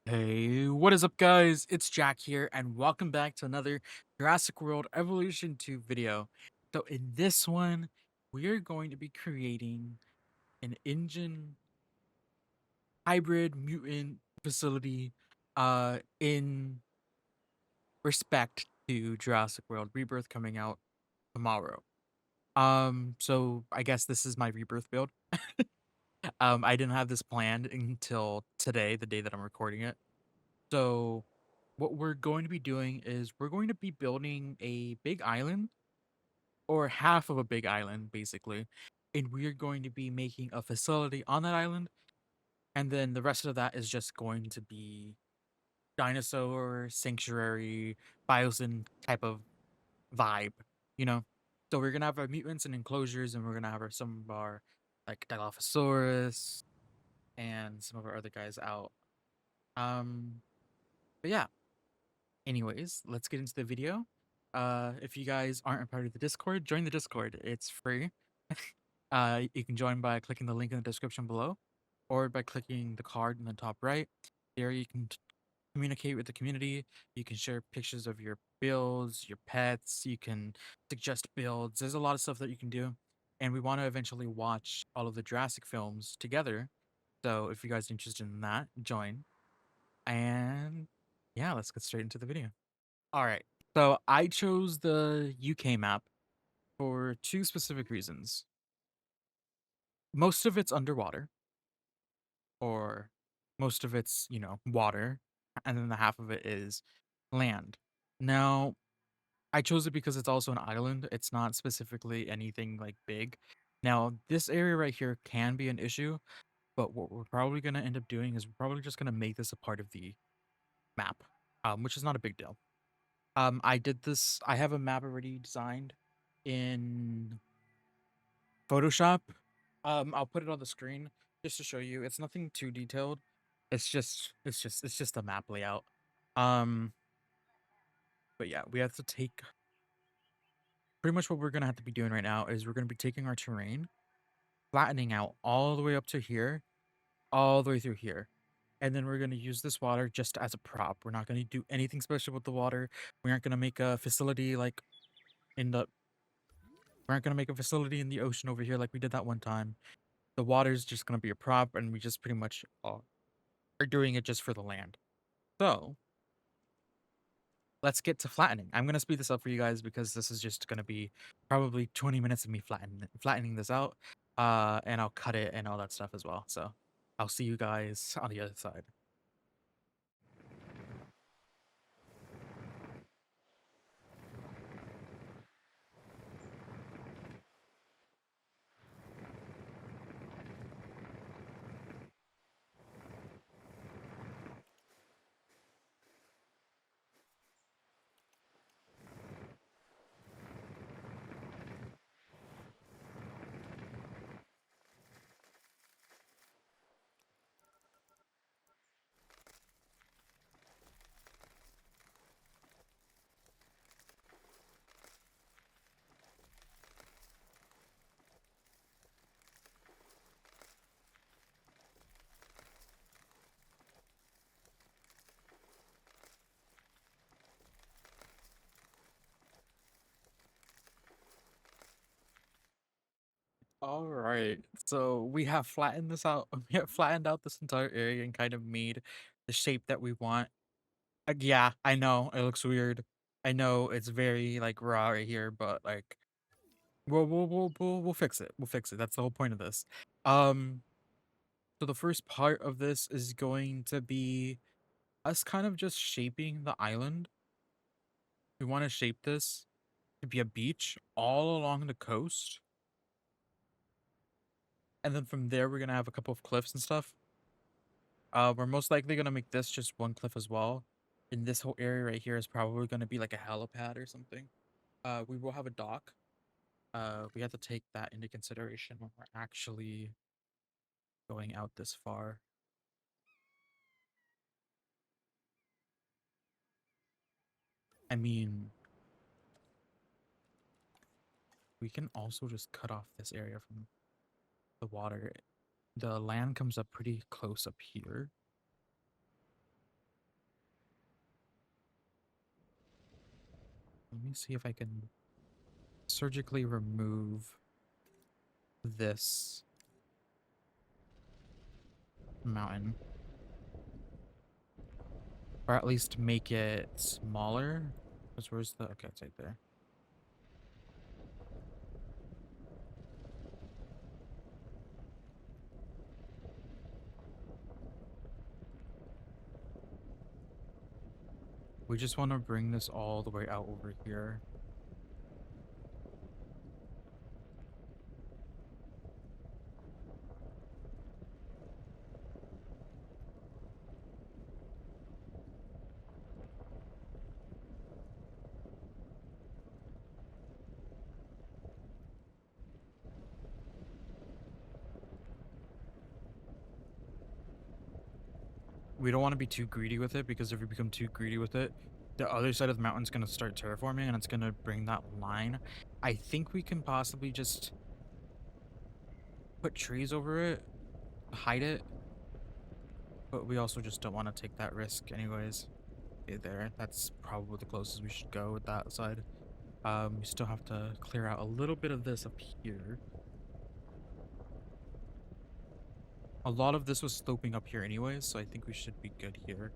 Hey, what is up, guys? It's Jack here, and welcome back to another Jurassic World Evolution 2 video. So in this one, we are going to be creating an engine hybrid mutant facility in respect to Jurassic World Rebirth coming out tomorrow. So I guess this is my Rebirth build. I didn't have this planned until today, the day that I'm recording it. So what we're going to be doing is we're going to be building a big island or half of a big island, basically. And we're going to be making a facility on that island. And then the rest of that is just going to be dinosaur, sanctuary, biosin type of vibe, you know? So we're going to have our mutants and enclosures, and we're going to have some of our, like, Dilophosaurus and some of our other guys out. But yeah, anyways, let's get into the video. If you guys aren't a part of the Discord, join the Discord. It's free. You can join by clicking the link in the description below, or by clicking the card in the top right. There you can communicate with the community. You can share pictures of your builds, your pets. You can suggest builds. There's a lot of stuff that you can do. And we want to eventually watch all of the Jurassic films together. So if you guys are interested in that, join. And yeah, let's get straight into the video. All right. So I chose the UK map for two specific reasons. Most of it's underwater, or most of it's, water, and then the half of it is land. Now, I chose it because it's also an island. It's not specifically anything like big. Now, this area right here can be an issue, but what we're probably going to end up doing is we're probably just going to make this a part of the map, which is not a big deal. I have a map already designed in Photoshop. I'll put it on the screen just to show you. It's nothing too detailed. It's just a map layout. Um, but yeah, we have to take pretty much what we're gonna have to be doing right now is we're gonna be taking our terrain, flattening out all the way up to here, all the way through here. And then we're gonna use this water just as a prop. We're not gonna do anything special with the water. We aren't gonna make a facility like in the we aren't gonna make a facility in the ocean over here like we did that one time. The water's just gonna be a prop, and we just pretty much are doing it just for the land. So let's get to flattening. I'm gonna speed this up for you guys because this is just gonna be probably 20 minutes of me flattening this out. And I'll cut it and all that stuff as well. So I'll see you guys on the other side. All right. So we have flattened this out. We have flattened out this entire area and kind of made the shape that we want. Yeah, I know it looks weird. I know it's very like raw right here, but like we'll fix it. We'll fix it. That's the whole point of this. Um, so the first part of this is going to be us kind of just shaping the island. We want to shape this to be a beach all along the coast. And then from there, we're going to have a couple of cliffs and stuff. We're most likely going to make this just one cliff as well. And this whole area right here is probably going to be like a helipad or something. We will have a dock. We have to take that into consideration when we're actually going out this far. I mean, we can also just cut off this area from the water. The land comes up pretty close up here. Let me see if I can surgically remove this mountain. Or at least make it smaller. Because where's the... Okay, it's right there. We just want to bring this all the way out over here. We don't want to be too greedy with it, because if we become too greedy with it, the other side of the mountain's going to start terraforming and it's going to bring that line. I think we can possibly just put trees over it, hide it, but we also just don't want to take that risk anyways. Okay, there, that's probably the closest we should go with that side. We still have to clear out a little bit of this up here. A lot of this was sloping up here anyways, so I think we should be good here.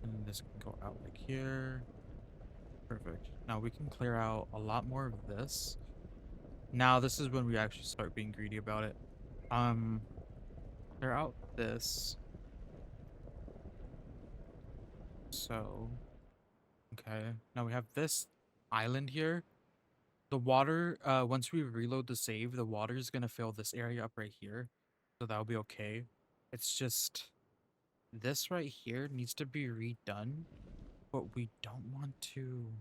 And this can go out like here. Perfect. Now we can clear out a lot more of this. Now this is when we actually start being greedy about it. Clear out this. So, okay. Now we have this island here. The water, once we reload the save, the water is gonna fill this area up right here. So that'll be okay. It's just this right here needs to be redone, but we don't want to.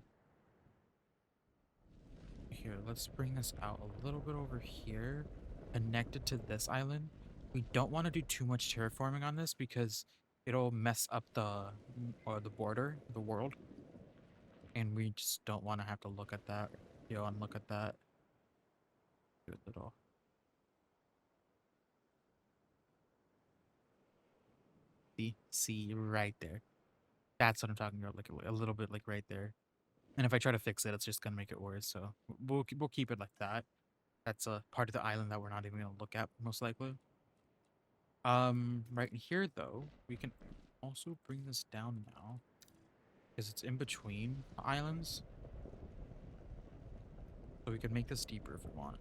Here, let's bring this out a little bit over here, connected to this island. We don't want to do too much terraforming on this because it'll mess up the border, the world, and we just don't want to have to look at that. And look at that. Do a little. See right there. That's what I'm talking about. Like a little bit, like right there. And if I try to fix it, it's just gonna make it worse. So we'll keep it like that. That's a part of the island that we're not even gonna look at, most likely. Right here though, we can also bring this down now, because it's in between the islands. So we can make this deeper if we want.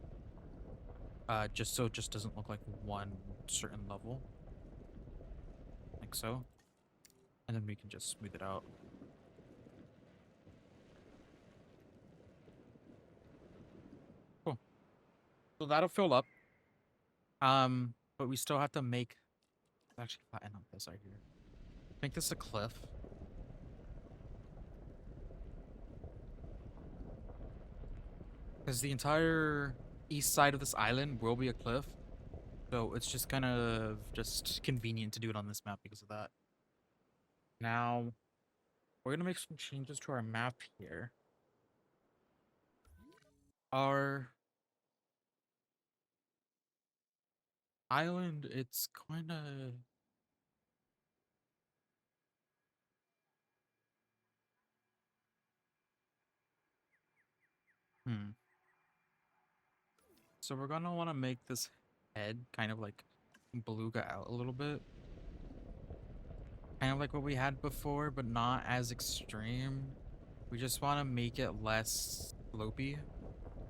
Just so it just doesn't look like one certain level. Like so. And then we can just smooth it out. Cool. So that'll fill up. But we still have to make... Actually, flatten out this right here. Make this a cliff. Because the entire east side of this island will be a cliff. So it's just kind of just convenient to do it on this map because of that. Now, we're going to make some changes to our map here. Our island, it's kind of... So we're going to want to make this head kind of like beluga out a little bit. Kind of like what we had before, but not as extreme. We just want to make it less slopey.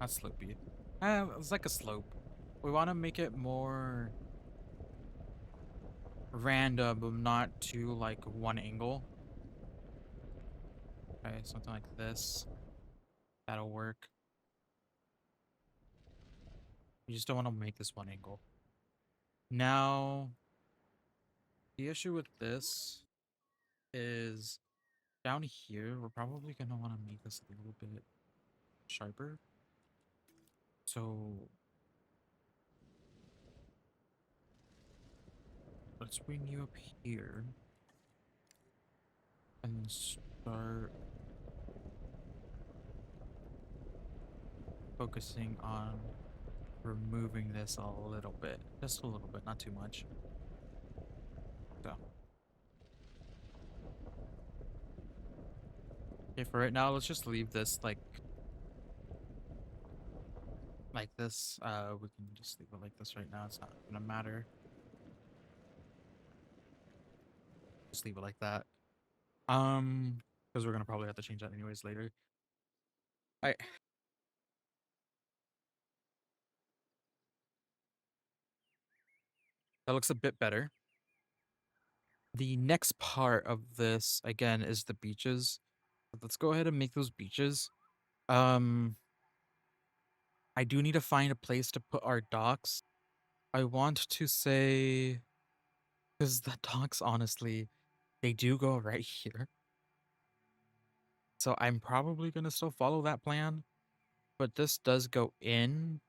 Not slopey. It's like a slope. We want to make it more random, but not too like one angle. Okay, something like this. That'll work. We just don't want to make this one angle. Now, the issue with this is down here, we're probably going to want to make this a little bit sharper. So let's bring you up here and start focusing on removing this a little bit. Just a little bit, not too much. So. Okay, for right now, let's just leave this like this. We can just leave it like this right now. It's not gonna matter. Just leave it like that. Because we're gonna probably have to change that anyways later. I That looks a bit better. The next part of this again is the beaches. Let's go ahead and make those beaches. Um, I do need to find a place to put our docks. I want to say because the docks, honestly, they do go right here. So I'm probably gonna still follow that plan, but this does go in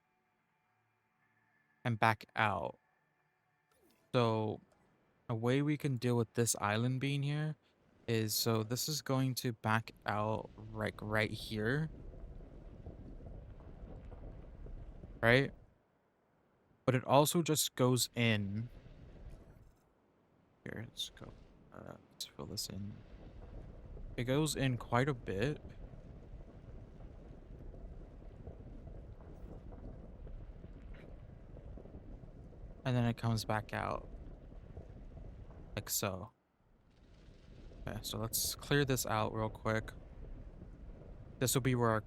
and back out. So a way we can deal with this island being here is so this is going to back out right here, right? But it also just goes in. Here, let's go. Let's fill this in. It goes in quite a bit. And then it comes back out like so. Okay, so let's clear this out real quick. This will be where our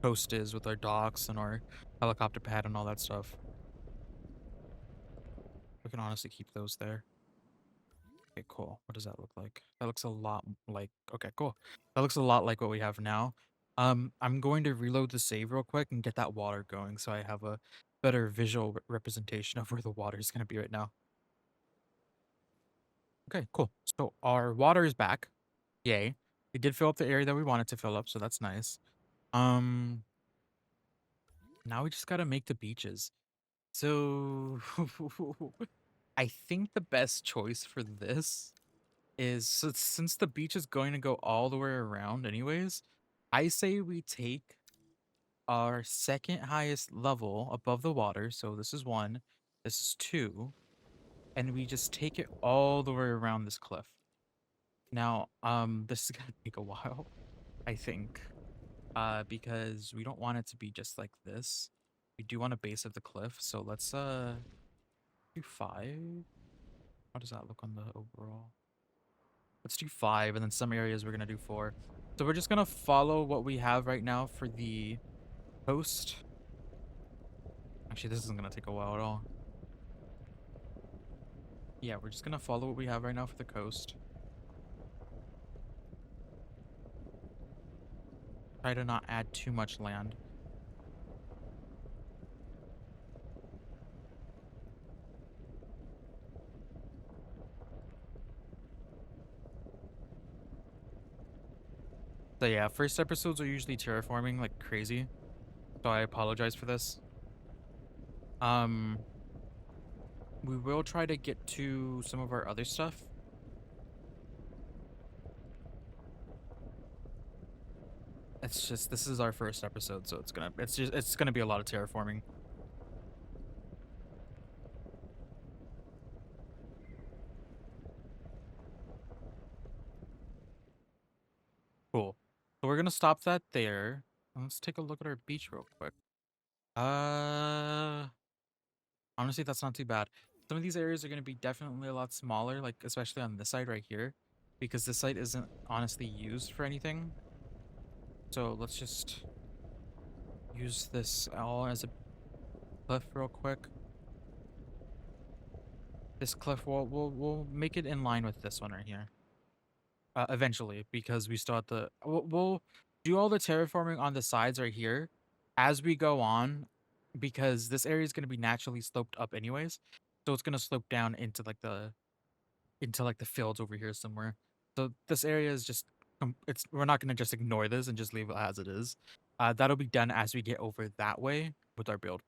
coast is with our docks and our helicopter pad and all that stuff. We can honestly keep those there. Okay, cool. What does that look like? That looks a lot like, okay, cool. That looks a lot like what we have now. I'm going to reload the save real quick and get that water going so I have a better visual representation of where the water is going to be right now. Okay, cool. So our water is back. Yay. It did fill up the area that we wanted to fill up, so that's nice. Um, Now we just got to make the beaches. So I think the best choice for this is since the beach is going to go all the way around anyways, I say we take our second highest level above the water. So this is 1, this is 2, and we just take it all the way around this cliff. Now, this is gonna take a while, I think, because we don't want it to be just like this. We do want a base of the cliff, so let's do 5. How does that look on the overall? Let's do 5, and then some areas we're gonna do 4. So we're just gonna follow what we have right now for the coast. Actually, this isn't gonna take a while at all. Yeah, we're just gonna follow what we have right now for the coast. Try to not add too much land. So yeah, first episodes are usually terraforming like crazy. So I apologize for this. We will try to get to some of our other stuff. It's just this is our first episode, so it's gonna be a lot of terraforming. Cool. So we're gonna stop that there. And let's take a look at our beach real quick. Uh Honestly, that's not too bad. Some of these areas are gonna be definitely a lot smaller, like especially on this side right here, because this site isn't honestly used for anything. So let's just use this all as a cliff real quick. This cliff we'll make it in line with this one right here. Eventually, because we still have to we'll do all the terraforming on the sides right here as we go on, because this area is going to be naturally sloped up anyways, so it's going to slope down into like the fields over here somewhere. So this area is just it's we're not going to just ignore this and just leave it as it is. That'll be done as we get over that way with our build.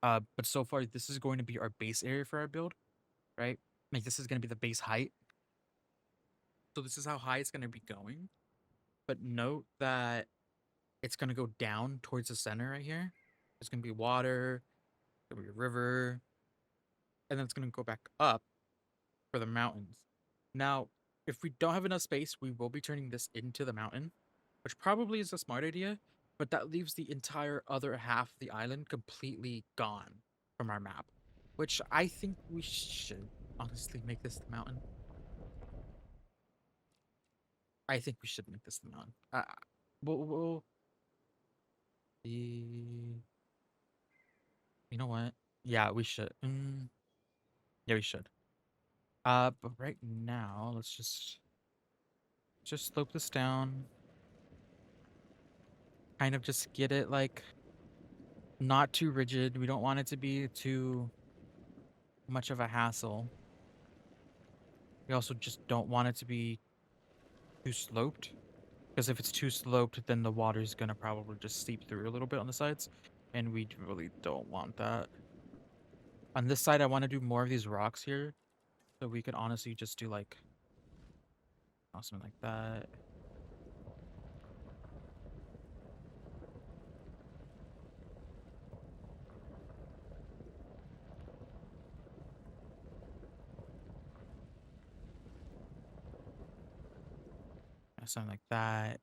But so far this is going to be our base area for our build, right? Like this is going to be the base height. So this is how high it's going to be going. But note that it's going to go down towards the center right here. There's going to be water, there'll be a river, and then it's going to go back up for the mountains. Now, if we don't have enough space, we will be turning this into the mountain. which probably is a smart idea, but that leaves the entire other half of the island completely gone from our map, which I think we should honestly make this the mountain. I think we should make this the mountain. We'll the you know what? Yeah, we should. Yeah, we should. But right now, let's just slope this down. Kind of just get it like not too rigid. We don't want it to be too much of a hassle. We also just don't want it to be too sloped, because if it's too sloped, then the water's gonna probably just seep through a little bit on the sides, and we really don't want that. On this side, I want to do more of these rocks here, so we could honestly just do like something like that. Something like that.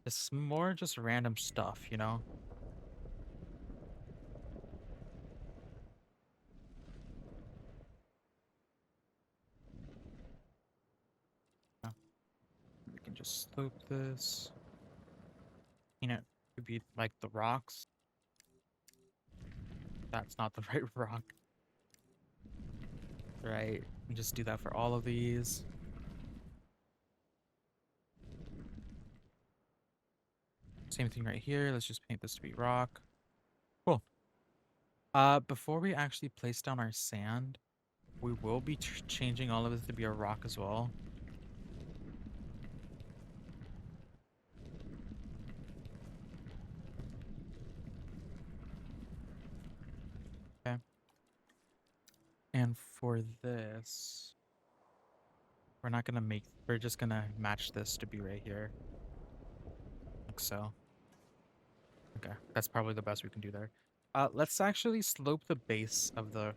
It's more just random stuff, you know? Yeah. We can just slope this. You know, it could be like the rocks. That's not the right rock. Right. And just do that for all of these. Same thing right here. Let's just paint this to be rock. Cool. Before we actually place down our sand, we will be changing all of this to be a rock as well. Okay. And for this, we're just gonna match this to be right here. Like so. Okay, that's probably the best we can do there. Let's actually slope the base of the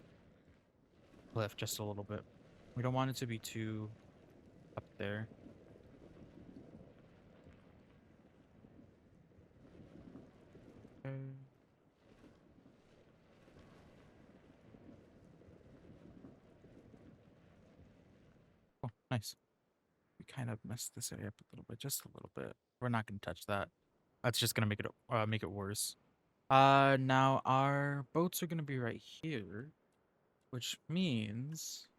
cliff just a little bit. We don't want it to be too up there. Okay. Oh, nice. We kind of messed this area up a little bit, just a little bit. We're not gonna touch that. That's just gonna make it worse. Now our boats are gonna be right here, which means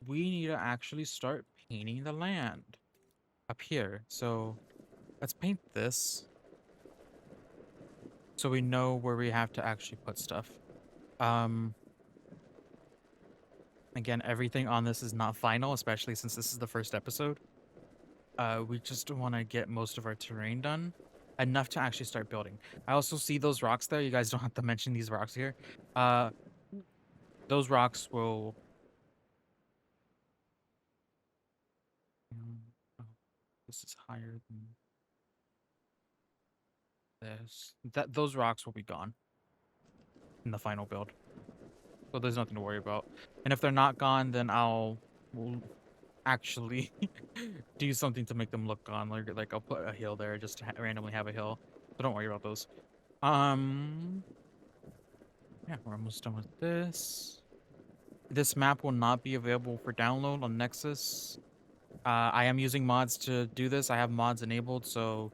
we need to actually start painting the land up here. So let's paint this so we know where we have to actually put stuff. Um, Again, everything on this is not final, especially since this is the first episode. We just want to get most of our terrain done, enough to actually start building. I also see those rocks there. You guys don't have to mention these rocks here. Those rocks will... Oh, this is higher than this. Those rocks will be gone in the final build. So there's nothing to worry about. And if they're not gone, then we'll actually do something to make them look gone. Like I'll put a hill there just to randomly have a hill. So don't worry about those. Yeah, we're almost done with this. This map will not be available for download on Nexus. I am using mods to do this. I have mods enabled, so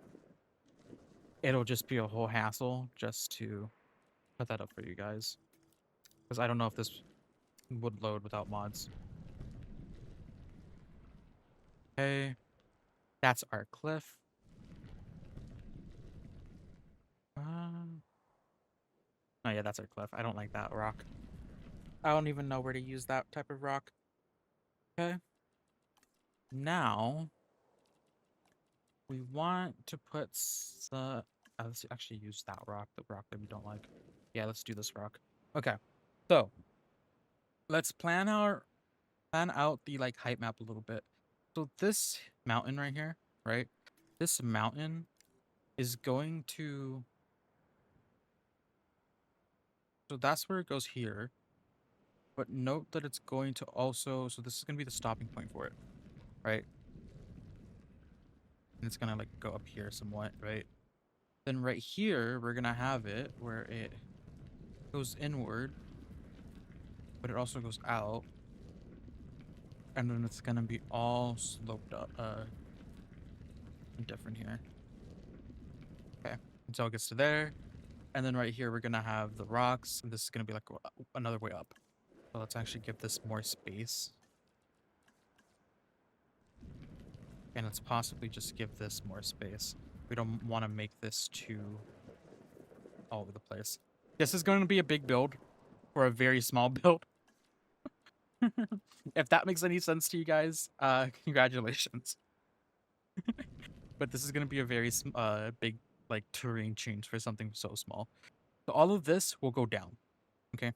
it'll just be a whole hassle just to put that up for you guys. Because I don't know if this would load without mods. Okay. That's our cliff. Oh yeah, that's our cliff. I don't like that rock. I don't even know where to use that type of rock. Okay. Now, we want to put let's actually use that rock, the rock that we don't like. Yeah, let's do this rock. Okay. So, let's plan out the like height map a little bit. So this mountain right here, right? This mountain is going to... So that's where it goes here. But note that it's going to also... So this is going to be the stopping point for it, right? And it's gonna like go up here somewhat, right? Then right here, we're gonna have it where it goes inward, but it also goes out. And then it's gonna be all sloped up, different here. Okay, until it gets to there. And then right here, we're gonna have the rocks, and this is gonna be like another way up. So let's actually give this more space. And let's possibly just give this more space. We don't want to make this too all over the place. This is going to be a big build for a very small build. If that makes any sense to you guys, congratulations. But this is going to be a very big like terrain change for something so small. So all of this will go down. Okay.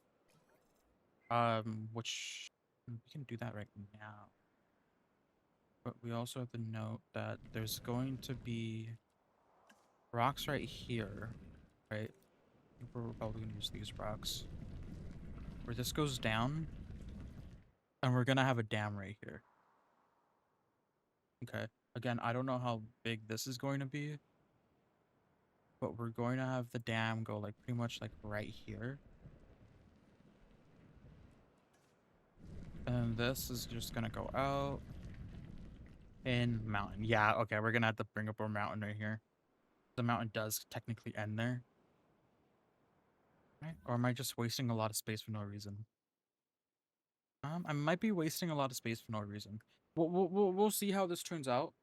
Which we can do that right now. But we also have to note that there's going to be rocks right here, right? I think we're probably gonna use these rocks. Where this goes down, and we're gonna have a dam right here. Okay. Again, I don't know how big this is going to be, but we're going to have the dam go like pretty much like right here. And this is just gonna go out in mountain. Yeah, okay, we're gonna have to bring up our mountain right here. The mountain does technically end there. Right? Or am I just wasting a lot of space for no reason? I might be wasting a lot of space for no reason. We'll see how this turns out.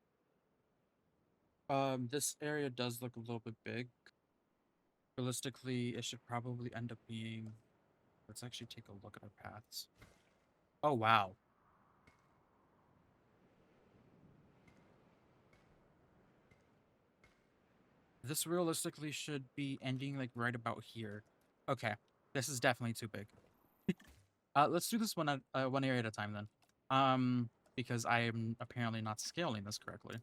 This area does look a little bit big. Realistically, it should probably end up being... Let's actually take a look at our paths. Oh, wow. This realistically should be ending like right about here. Okay, this is definitely too big. Let's do this one at one area at a time then. Because I am apparently not scaling this correctly.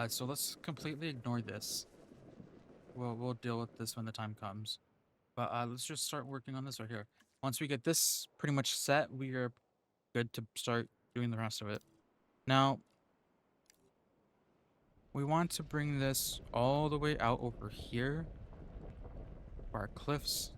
So let's completely ignore this. We'll deal with this when the time comes. But let's just start working on this right here. Once we get this pretty much set, we are good to start doing the rest of it. Now, we want to bring this all the way out over here for our cliffs.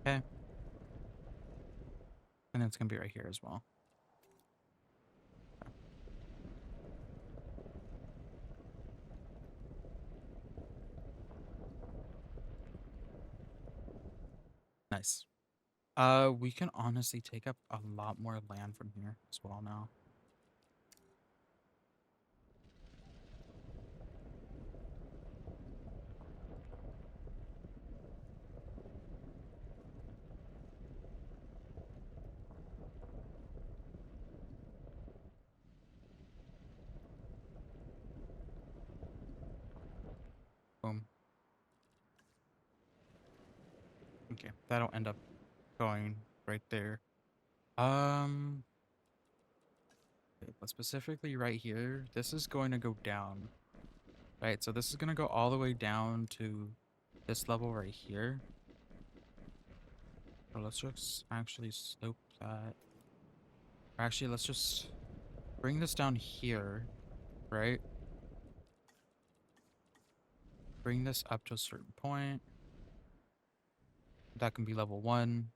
Okay. And it's going to be right here as well. Okay. Nice. We can honestly take up a lot more land from here as well now. Boom. Okay, that'll end up going right there. Okay, but specifically right here, this is going to go down. Right, so this is going to go all the way down to this level right here. So let's just actually slope that. Actually, let's just bring this down here, right? Bring this up to a certain point. That can be level 1.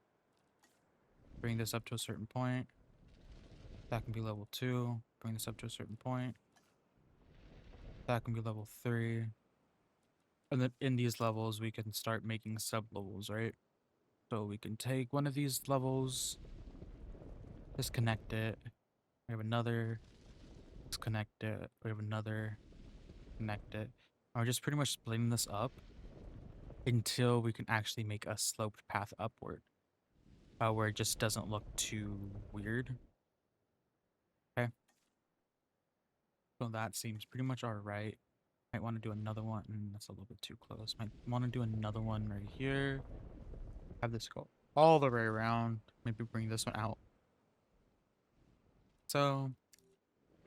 Bring this up to a certain point. That can be level 2. Bring this up to a certain point. That can be level 3. And then in these levels, we can start making sub-levels, right? So we can take one of these levels, disconnect it. We have another, disconnect it. We have another, connect it. And we're just pretty much splitting this up until we can actually make a sloped path upward, where it just doesn't look too weird. Okay. So that seems pretty much all right. Might want to do another one. That's a little bit too close. Might want to do another one right here. Have this go all the way around. Maybe bring this one out. So,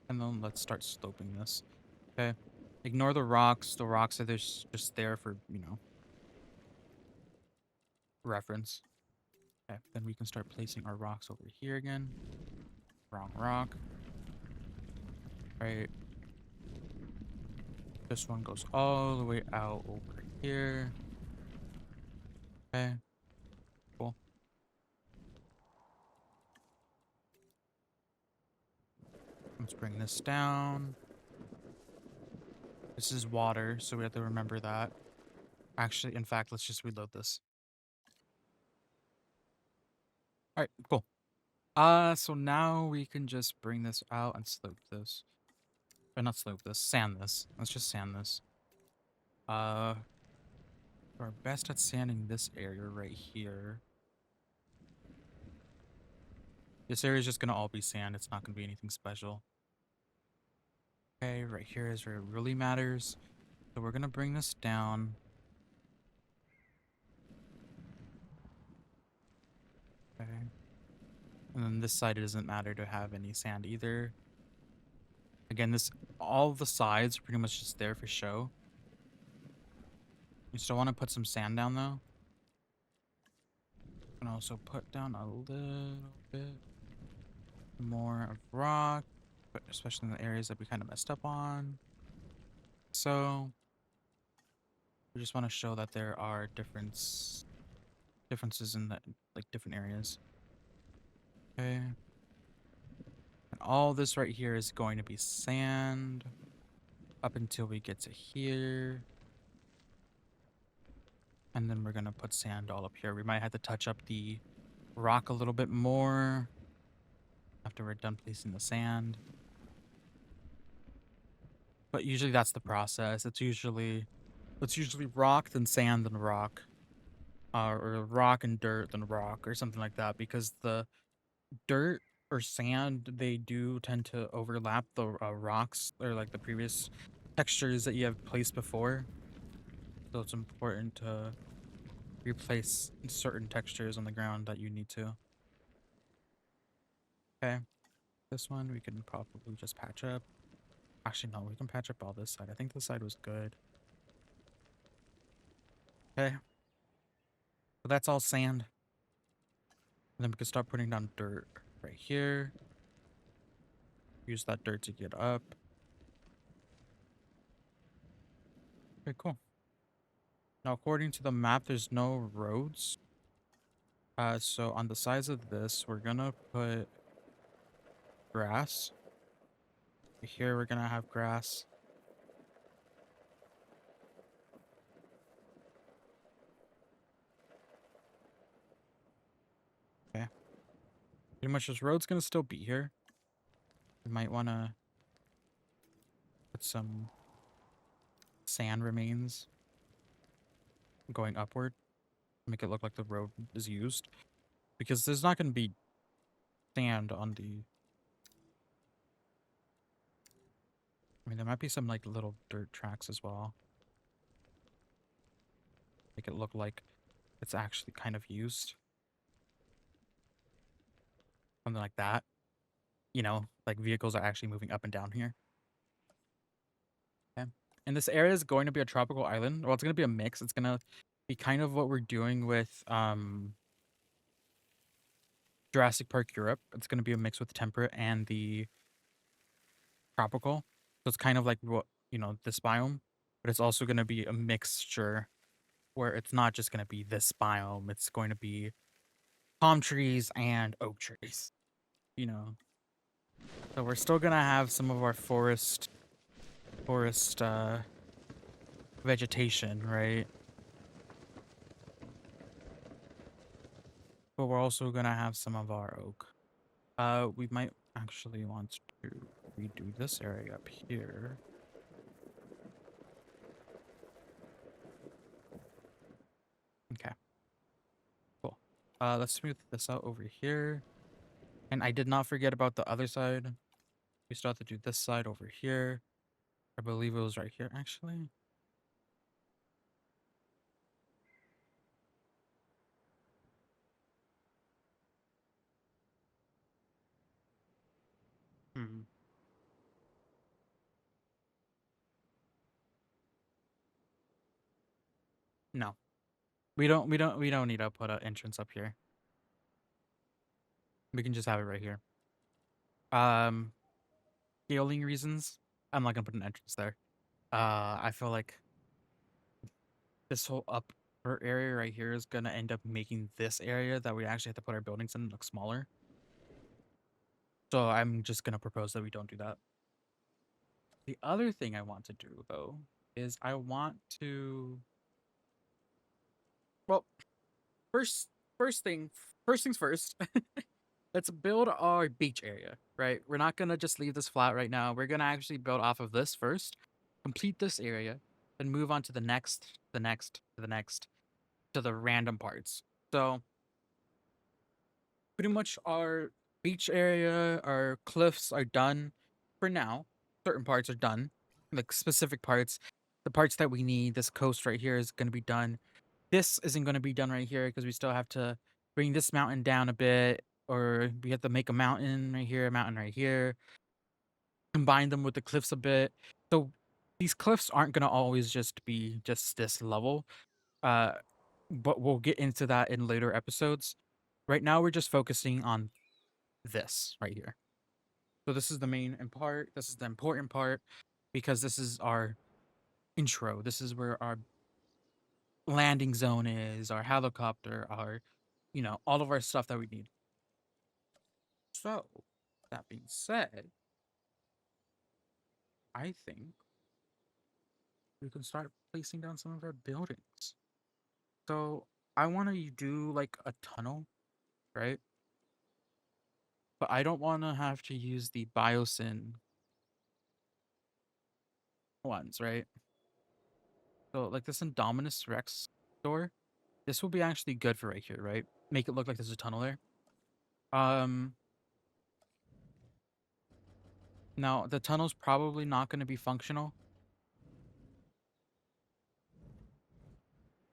and then let's start sloping this. Okay. Ignore the rocks. The rocks are just there for, reference. Okay, then we can start placing our rocks over here again. Wrong rock. Right. This one goes all the way out over here. Okay. Cool. Let's bring this down. This is water, so we have to remember that. Actually, in fact, let's just reload this. All right, cool. So now we can just bring this out and slope this. Or not slope this, sand this. Let's just sand this. We're best at sanding this area right here. This area is just gonna all be sand. It's not gonna be anything special. Okay, right here is where it really matters. So we're gonna bring this down. Okay. And then this side, it doesn't matter to have any sand either. Again, all the sides are pretty much just there for show. You still want to put some sand down though. And also put down a little bit more of rock, but especially in the areas that we kind of messed up on. So we just want to show that there are differences in the different areas. Okay. And all this right here is going to be sand up until we get to here. And then we're going to put sand all up here. We might have to touch up the rock a little bit more after we're done placing the sand. But usually that's the process. It's usually rock, then sand, then rock. Or rock and dirt, then rock, or something like that. Because the dirt or sand, they do tend to overlap the rocks or like the previous textures that you have placed before. So it's important to replace certain textures on the ground that you need to. Okay. This one we can probably just patch up. Actually, no, we can patch up all this side. I think this side was good. Okay. So that's all sand. And then we can start putting down dirt right here. Use that dirt to get up. Okay, cool. Now, according to the map, there's no roads. So on the sides of this, we're gonna put grass. Here, we're gonna have grass. Okay. Pretty much this road's gonna still be here. We might wanna put some sand remains going upward. Make it look like the road is used. Because there's not gonna be sand on the... I mean, there might be some like little dirt tracks as well. Make it look like it's actually kind of used. Something like that. You know, like vehicles are actually moving up and down here. Okay. And this area is going to be a tropical island. Well, it's going to be a mix. It's going to be kind of what we're doing with Jurassic Park Europe. It's going to be a mix with temperate and the tropical. So it's kind of like what, this biome, but it's also going to be a mixture where it's not just going to be this biome. It's going to be palm trees and oak trees, you know. So we're still going to have some of our forest vegetation, right? But we're also going to have some of our oak. We might actually want to redo this area up here. Okay. Cool. Let's smooth this out over here. And I did not forget about the other side. We still have to do this side over here. I believe it was right here, actually. Hmm. No, we don't need to put an entrance up here. We can just have it right here. Scaling reasons, I'm not gonna put an entrance there. I feel like this whole upper area right here is gonna end up making this area that we actually have to put our buildings in look smaller. So I'm just gonna propose that we don't do that. The other thing I want to do though is I want to, well, first first thing first things first. Let's build our beach area, right? We're not gonna just leave this flat right now. We're gonna actually build off of this first, complete this area, then move on to the next, the next, to the next, to the random parts. So pretty much our beach area, our cliffs are done for now. Certain parts are done, like specific parts. The parts that we need, this coast right here is gonna be done. This isn't gonna be done right here because we still have to bring this mountain down a bit, or we have to make a mountain right here, a mountain right here, combine them with the cliffs a bit. So these cliffs aren't gonna always just be just this level. Uh, but we'll get into that in later episodes. Right now, we're just focusing on this right here. So this is the main part. This is the important part because this is our intro. This is where our landing zone is, our helicopter, our, all of our stuff that we need. So that being said, I think we can start placing down some of our buildings. So I want to do like a tunnel, right? But I don't want to have to use the biosyn ones, right? So like this Indominus Rex door, this will be actually good for right here, right? Make it look like there's a tunnel there. Um, Now the tunnel's probably not going to be functional.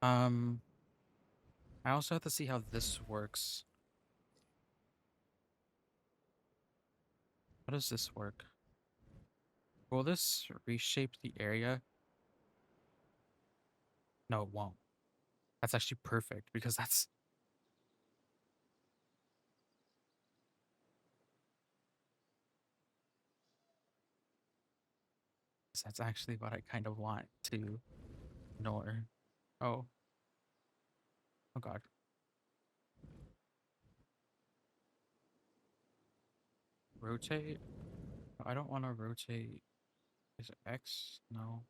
Um, I also have to see how this works. How does this work? Will this reshape the area? No, it won't. That's actually perfect because that's actually what I kind of want to ignore. Oh, oh God. Rotate? I don't want to rotate. Is it X? No.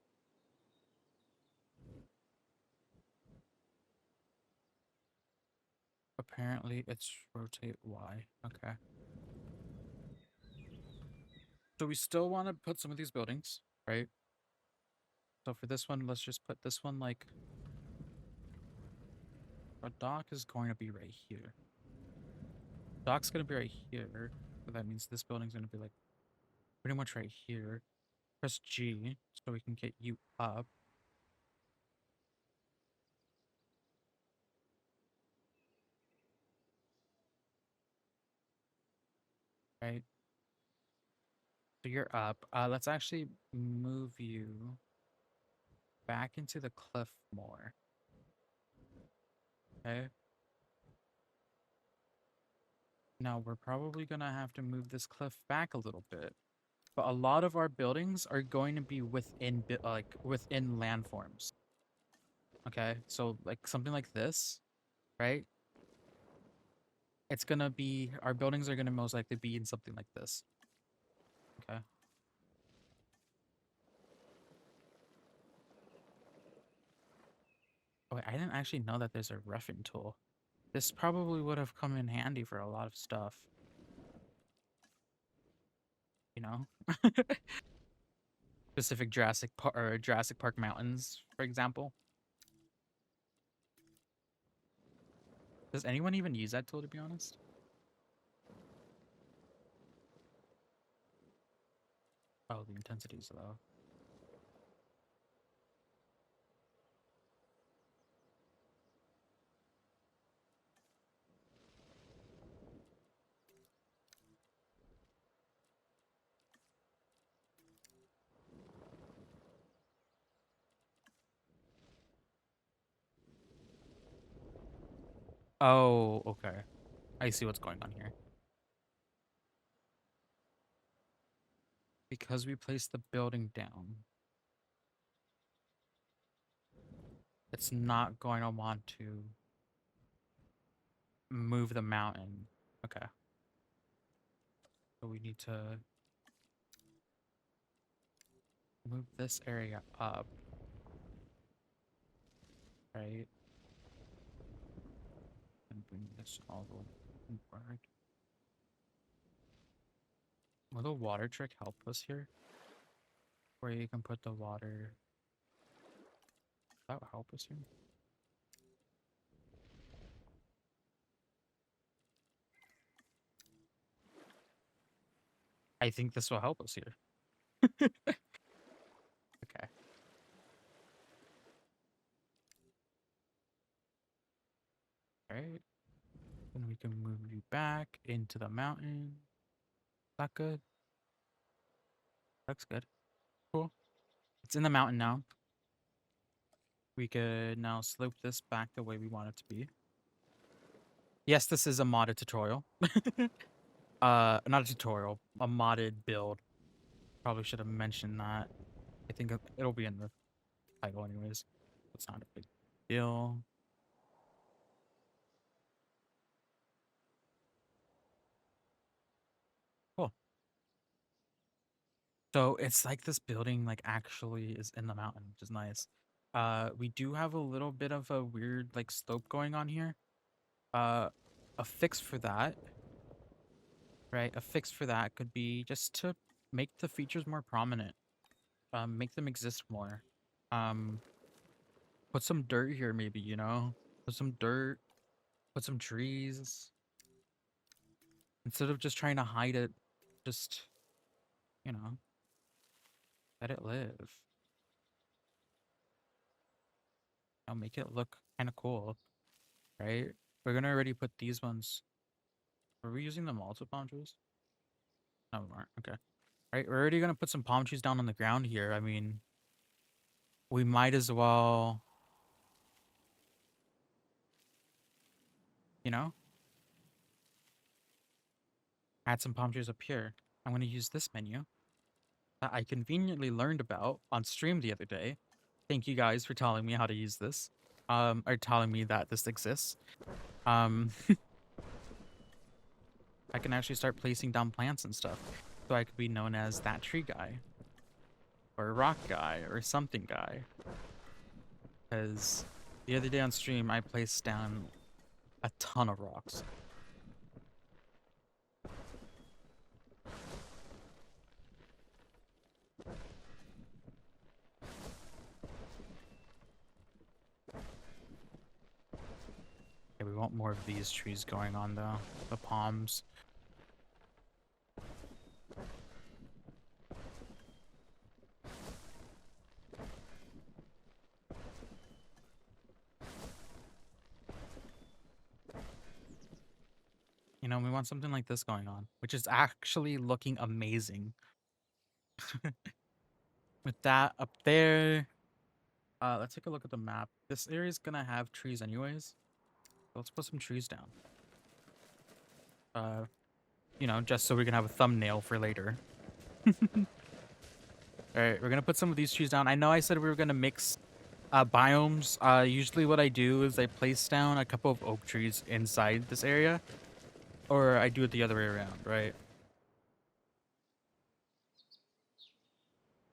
Apparently it's rotate Y. Okay. So we still want to put some of these buildings, right? So for this one, let's just put this one like our dock is going to be right here. Dock's going to be right here. So that means this building's going to be like pretty much right here. Press G so we can get you up. Right? So you're up. Let's actually move you back into the cliff more. Okay. Now we're probably gonna have to move this cliff back a little bit, but a lot of our buildings are going to be within like within landforms. Okay, so like something like this, right? It's gonna be our buildings are gonna most likely be in something like this. Okay. Oh, wait, I didn't actually know that there's a roughing tool. This probably would have come in handy for a lot of stuff. You know? Specific Jurassic Park or Jurassic Park mountains, for example. Does anyone even use that tool, to be honest? Oh, the intensities though. Oh, okay. I see what's going on here. Because we placed the building down, it's not going to want to move the mountain. Okay. So we need to move this area up, right? And bring this all the way forward. Will the water trick help us here? Where you can put the water. That will help us here. I think this will help us here. Okay. Alright. Then we can move you back into the mountain. Is that good? Looks good. Cool. It's in the mountain now. We could now slope this back the way we want it to be. Yes, this is a modded tutorial. Not a tutorial, a modded build. Probably should have mentioned that. I think it'll be in the title anyways. It's not a big deal. Cool. So it's like this building like actually is in the mountain, which is nice. We do have a little bit of a weird like slope going on here. A fix for that, right? A fix for that could be just to make the features more prominent. Make them exist more. Um, put some dirt here maybe, you know? Put some dirt, put some trees. Instead of just trying to hide it, just, you know, let it live. I'll make it look kind of cool, right? We're gonna already put these ones. Were we using the multiple palm trees? No, we weren't. Okay. Right, we're already gonna put some palm trees down on the ground here. I mean, we might as well, you know, add some palm trees up here. I'm gonna use this menu that I conveniently learned about on stream the other day. Thank you guys for telling me how to use this. Or telling me that this exists. Um, I can actually start placing down plants and stuff. So I could be known as that tree guy. Or rock guy, or something guy. Because the other day on stream, I placed down a ton of rocks. Okay, we want more of these trees going on though. The palms. You know, we want something like this going on, which is actually looking amazing. With that up there, let's take a look at the map. This area is gonna have trees anyways. Let's put some trees down. You know, just so we can have a thumbnail for later. Alright, we're gonna put some of these trees down. I know I said we were gonna mix biomes. Usually what I do is I place down a couple of oak trees inside this area. Or I do it the other way around, right?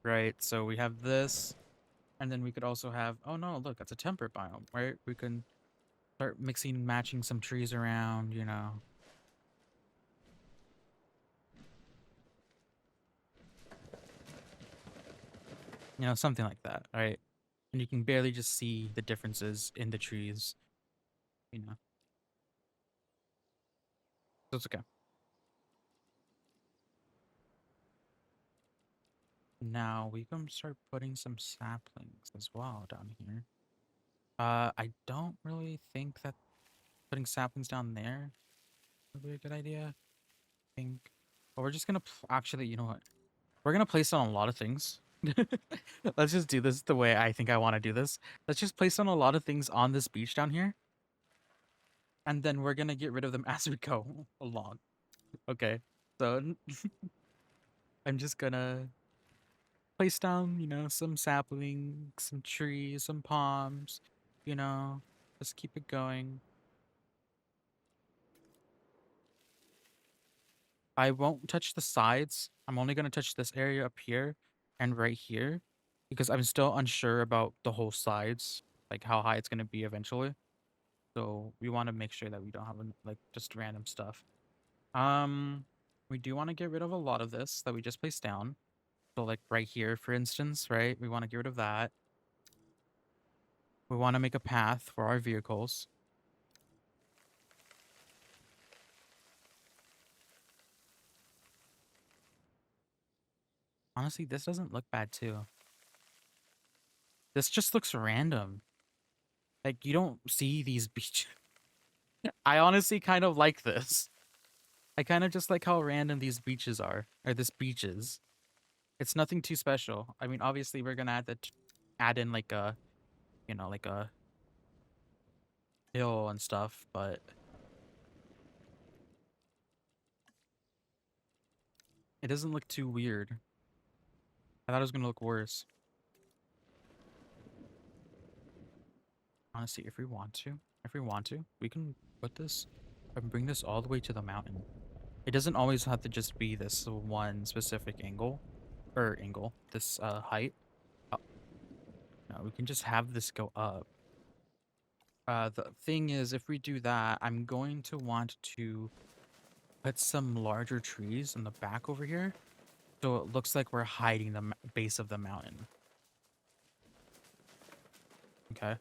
Right, so we have this. And then we could also have, oh no, look, that's a temperate biome, right? We can start mixing, matching some trees around, you know. You know, something like that, right? And you can barely just see the differences in the trees, you know. So it's okay. Now we can start putting some saplings as well down here. I don't really think that putting saplings down there would be a good idea. I think, but we're just gonna actually, you know what? We're gonna place on a lot of things. Let's just do this the way I think I want to do this. Let's just place on a lot of things on this beach down here. and then we're gonna get rid of them as we go along. Okay, so I'm just gonna place down, some saplings, some trees, some palms, you know, just keep it going. I won't touch the sides. I'm only gonna touch this area up here and right here because I'm still unsure about the whole sides, like how high it's gonna be eventually. So we want to make sure that we don't have like just random stuff. Um, we do want to get rid of a lot of this that we just placed down. So like right here, for instance, right? We want to get rid of that. We want to make a path for our vehicles. Honestly, this doesn't look bad too. This just looks random. Like you don't see these beaches. I honestly kind of like this. I kind of just like how random these beaches are, or this beaches. It's nothing too special. I mean, obviously we're gonna add in like a, like a hill and stuff, but it doesn't look too weird. I thought it was gonna look worse. Honestly, if we want to, we can put this and bring this all the way to the mountain. It doesn't always have to just be this one specific this height. Oh, no, we can just have this go up. The thing is, if we do that, I'm going to want to put some larger trees in the back over here, so it looks like we're hiding the base of the mountain. Okay.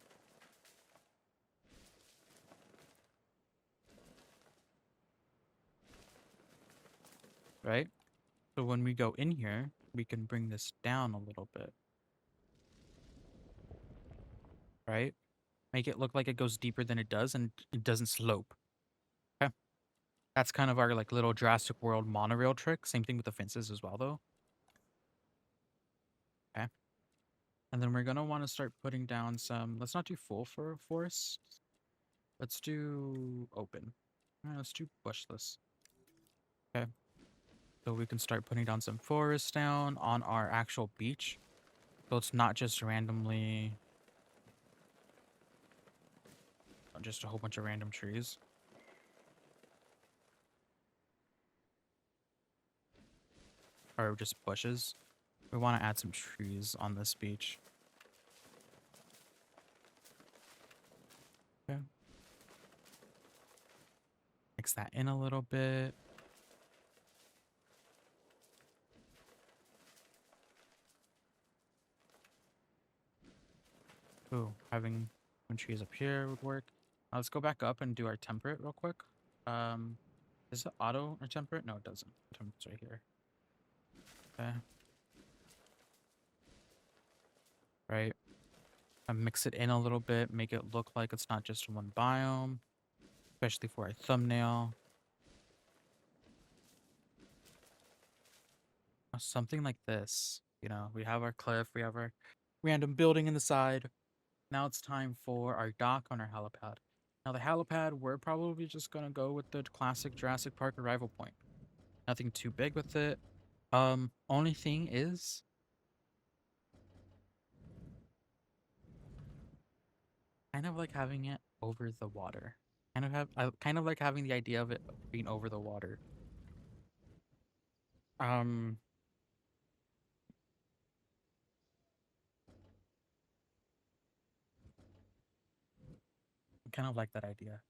Right? So when we go in here, we can bring this down a little bit. Right? Make it look like it goes deeper than it does and it doesn't slope. Okay. That's kind of our like little Jurassic World monorail trick. Same thing with the fences as well though. Okay. And then we're gonna want to start putting down some, let's not do full for forest. Let's do open. Let's do bushless. Okay. So we can start putting down some forest down on our actual beach. So it's not just randomly just a whole bunch of random trees. Or just bushes. We want to add some trees on this beach. Okay. Mix that in a little bit. Ooh, having some trees up here would work. Let's go back up and do our temperate real quick. Is it auto or temperate? No, it doesn't. Temperate's right here. Okay. Right. And mix it in a little bit, make it look like it's not just one biome, especially for our thumbnail. Something like this. We have our cliff, we have our random building in the side. Now it's time for our dock on our helipad. Now the helipad, we're probably just gonna go with the classic Jurassic Park arrival point. Nothing too big with it. Only thing is, kind of like having it over the water. I kind of like having the idea of it being over the water. Um, I kind of like that idea.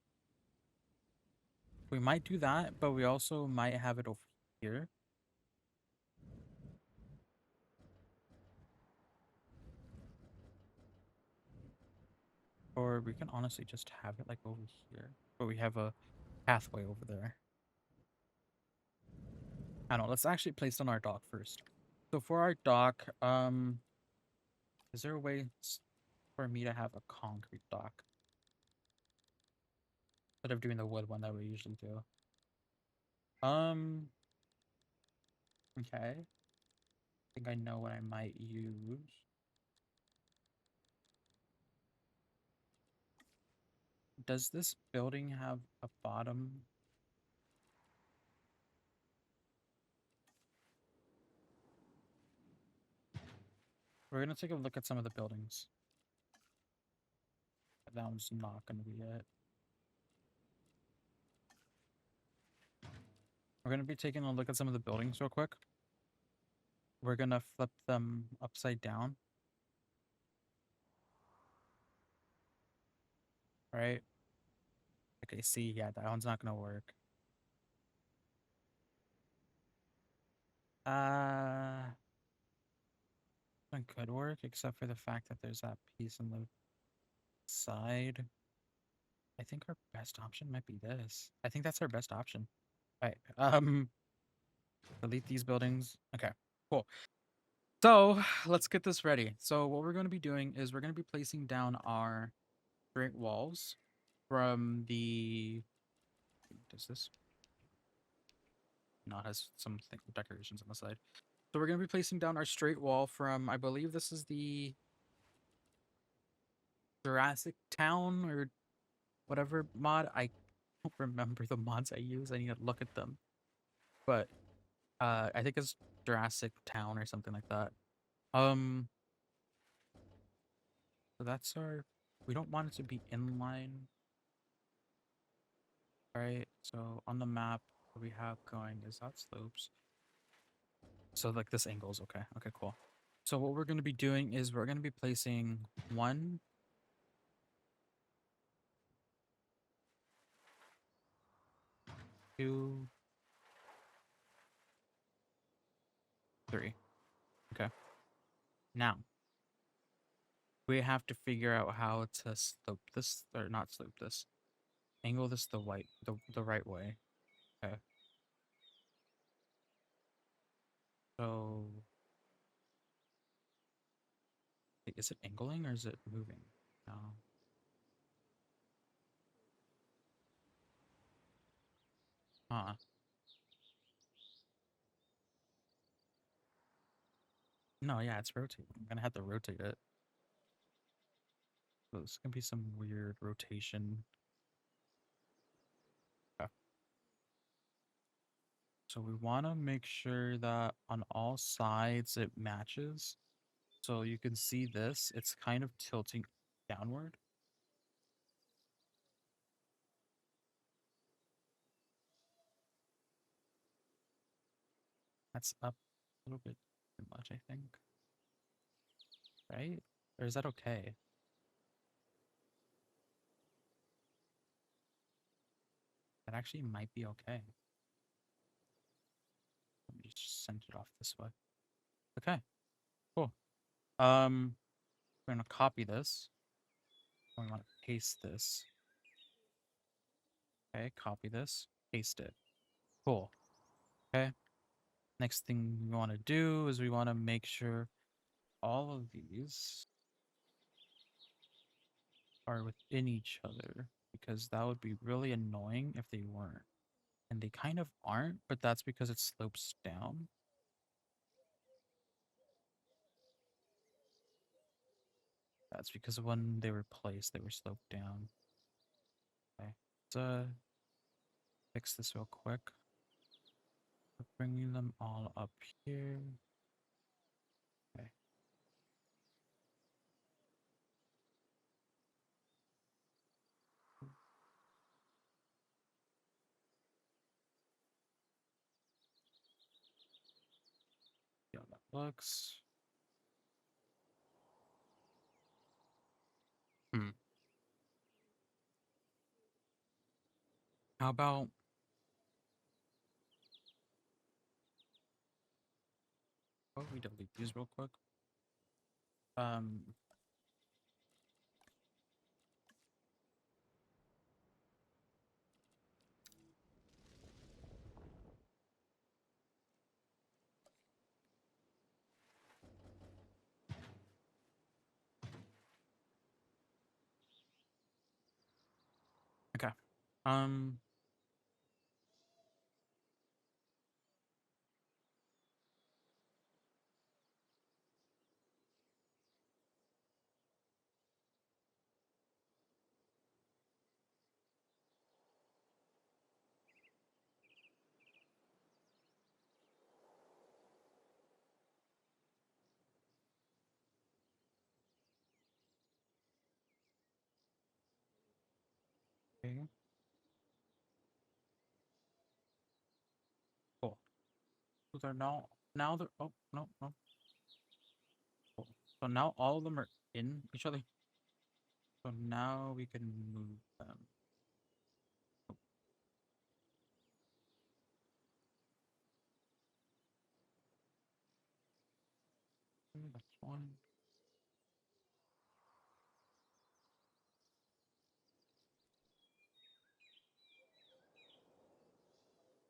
We might do that, but we also might have it over here. Or we can honestly just have it like over here. But we have a pathway over there. I don't know. Let's actually place it on our dock first. So for our dock, is there a way for me to have a concrete dock instead of doing the wood one that we usually do? Um, okay. I think I know what I might use. Does this building have a bottom? We're gonna take a look at some of the buildings. That one's not gonna be it. We're gonna be taking a look at some of the buildings real quick. We're gonna flip them upside down. All right. Okay, see, yeah, that one's not gonna work. One could work, except for the fact that there's that piece on the side. I think our best option might be this. I think that's our best option. All right. Delete these buildings. Okay, cool. So let's get this ready. So what we're going to be doing is we're going to be placing down our straight walls from the. Does this? No, it has some decorations on the side. So we're going to be placing down our straight wall from, I believe this is the Jurassic Town or whatever mod. I don't remember the mods I use. I need to look at them. But I think it's Jurassic Town or something like that. So that's our. We don't want it to be inline. Right. So on the map, what we have going is that slopes. So like this angle is okay. Okay, cool. So what we're going to be doing is we're going to be placing 1, 2, 3. Okay. Now we have to figure out how to slope this or not slope this. Angle this the right way. Okay. So wait, is it angling or is it moving? No. Huh. No, yeah, it's rotating. I'm gonna have to rotate it. So this can be some weird rotation. Okay. So we want to make sure that on all sides it matches. So you can see this, it's kind of tilting downward. That's up a little bit too much, I think. Right? Or is that okay? That actually might be okay. Let me just send it off this way. Okay, cool. We're gonna copy this. We want to paste this. Okay, copy this, paste it. Cool. Okay. Next thing we want to do is we want to make sure all of these are within each other because that would be really annoying if they weren't. And they kind of aren't, but that's because it slopes down. That's because when they were placed, they were sloped down. Okay, let's fix this real quick. We're bringing them all up here. Okay. See how that looks. Hmm. How about we delete these real quick? Um, okay. Um, So they're now they're, oh, no, no. Cool. So now all of them are in each other. So now we can move them. Okay, that's one.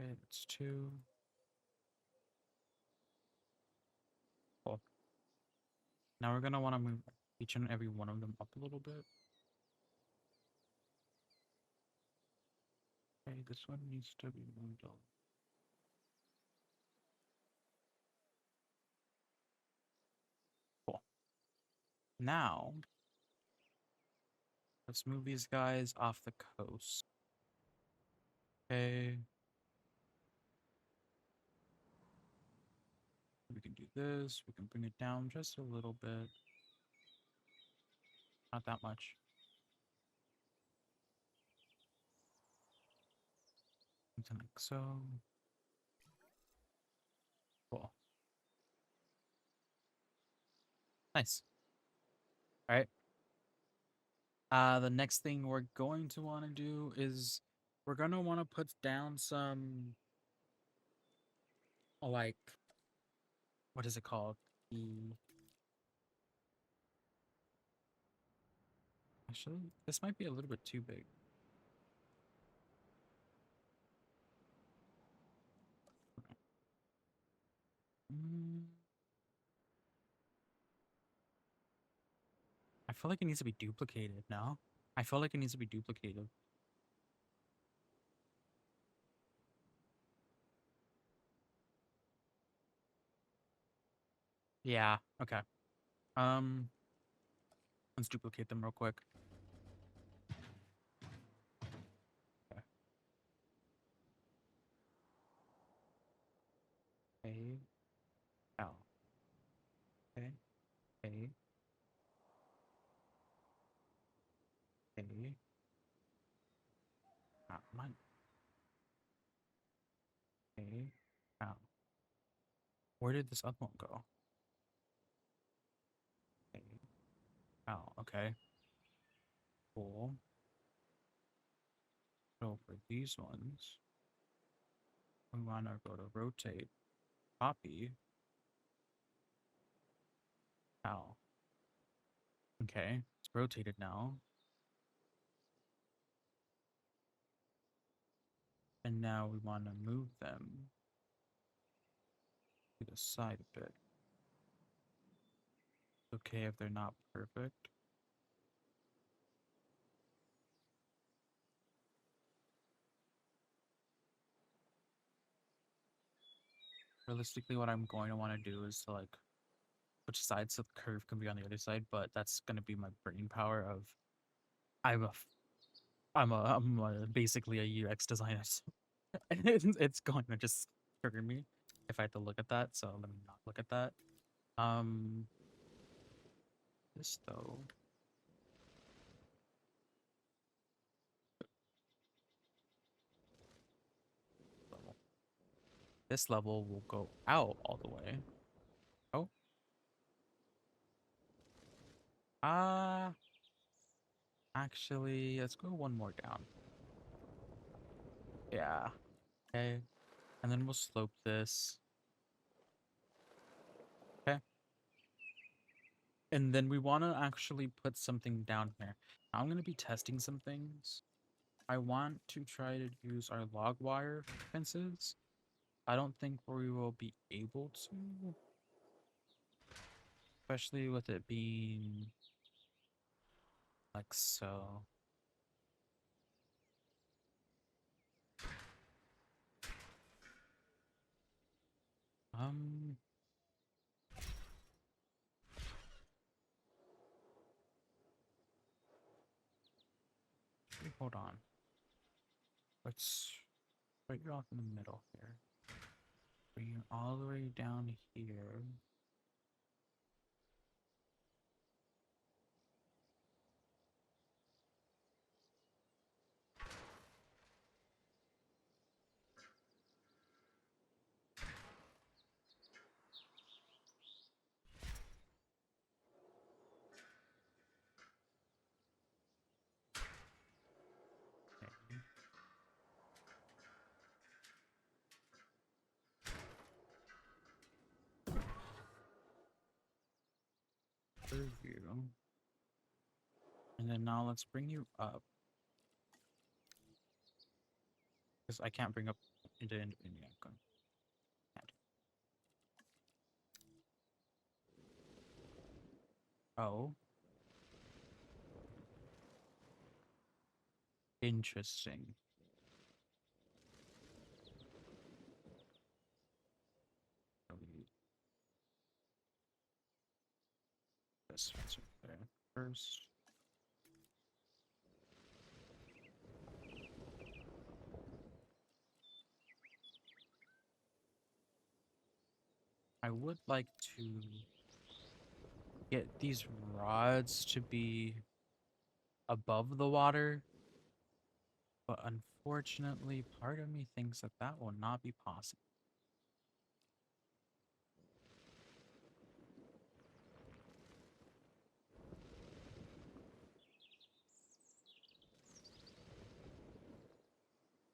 Okay, that's two. Cool. Now we're gonna want to move each and every one of them up a little bit. Okay, this one needs to be moved up. Cool. Now, let's move these guys off the coast. Okay. We can do this. We can bring it down just a little bit. Not that much. Something like so. Cool. Nice. All right. The next thing we're going to want to do is we're going to want to put down some, like, what is it called? Actually, this might be a little bit too big. I feel like it needs to be duplicated now. I feel like it needs to be duplicated. Yeah, okay. Let's duplicate them real quick. Okay. A, L. Okay. A, A. Mine. A, L. Where did this other one go? A, L. Okay. Cool. So for these ones, we want to go to rotate, copy, L. Okay, it's rotated now. And now we want to move them to the side a bit. Okay if they're not perfect. Realistically, what I'm going to want to do is to, like, which side so the curve can be on the other side, but that's going to be my brain power of I'm a f- I'm a, basically a UX designer. So it's going to just trigger me if I have to look at that. So let me not look at that. Um, this though. This level will go out all the way. Oh. Uh, actually, let's go one more down. Yeah. Okay. And then we'll slope this. Okay. And then we want to actually put something down here. I'm going to be testing some things. I want to try to use our log wire fences. I don't think we will be able to, especially with it being like so. Um, hold on. Let's put you off in the middle here. Bring you all the way down here. view. And then now let's bring you up. Because I can't bring up into India. Oh. Interesting. This one's there first. I would like to get these rods to be above the water, but unfortunately, part of me thinks that that will not be possible.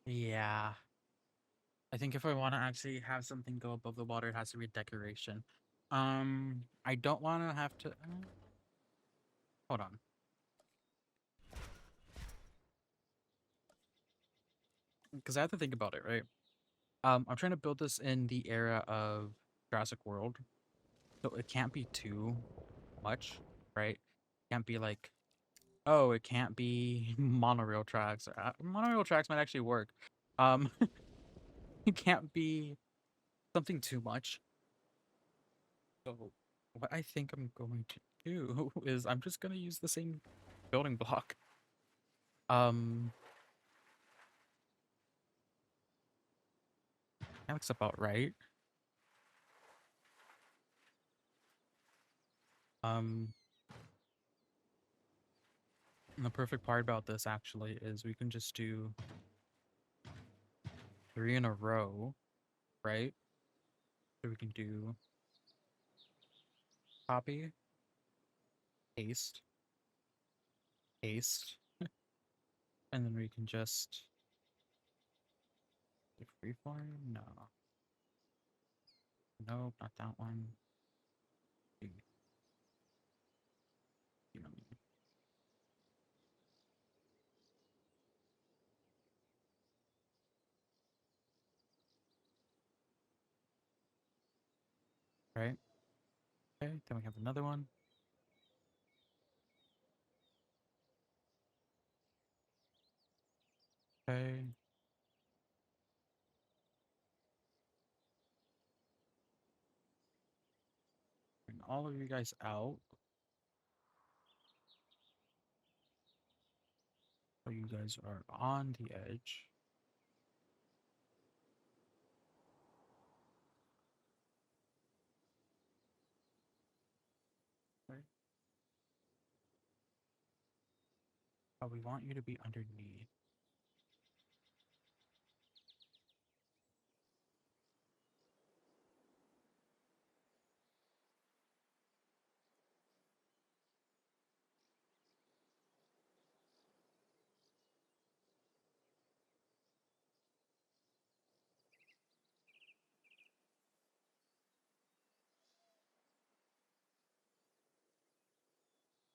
Yeah. I think if I want to actually have something go above the water, it has to be a decoration. I don't want to have to... hold on. Because I have to think about it, right? I'm trying to build this in the era of Jurassic World. So it can't be too much, right? It can't be like, oh, it can't be monorail tracks. Monorail tracks might actually work. It can't be something too much. So what I think I'm going to do is I'm just going to use the same building block. That looks about right. And the perfect part about this actually is we can just do 3 in a row, right? So we can do copy, paste, paste, and then we can just do freeform. No, nope, not that one. You know, right? Okay, then we have another one. Okay. Bring all of you guys out. So you guys are on the edge. Right? But we want you to be underneath.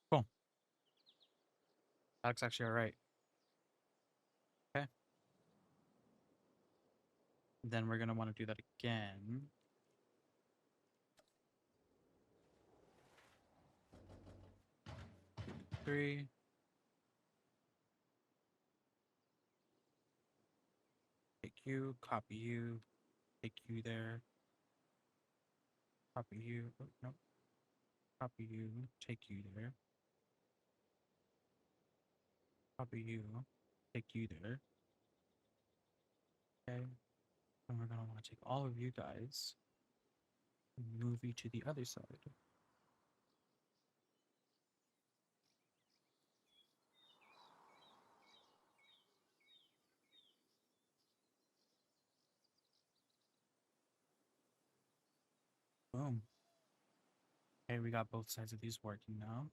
Cool. That's actually all right. Okay. Then we're going to want to do that again. 3. Take you, copy you, take you there. Copy you. Oh, no. Copy you, take you there. Copy you, take you there. Okay. And we're going to want to take all of you guys and move you to the other side. Boom. Okay, we got both sides of these working now.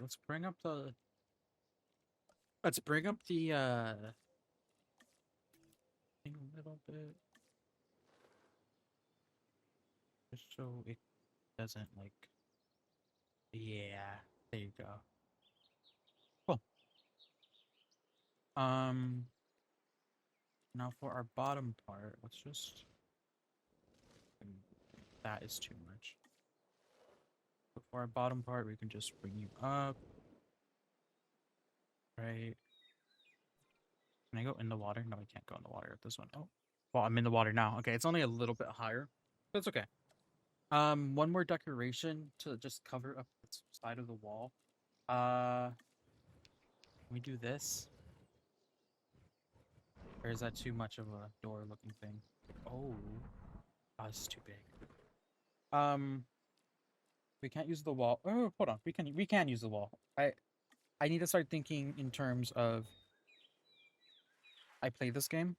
Let's bring up the thing a little bit. Just so it doesn't like Yeah, there you go. Cool. Um, Now for our bottom part, let's just... That is too much. But for our bottom part, we can just bring you up, right? Can I go in the water? No, we can't go in the water with this one. Oh, well, I'm in the water now. Okay, it's only a little bit higher. That's okay. One more decoration to just cover up the side of the wall. Can we do this? Or is that too much of a door-looking thing? Oh, this is too big. We can't use the wall. Oh, hold on. We can use the wall. I need to start thinking in terms of I play this game.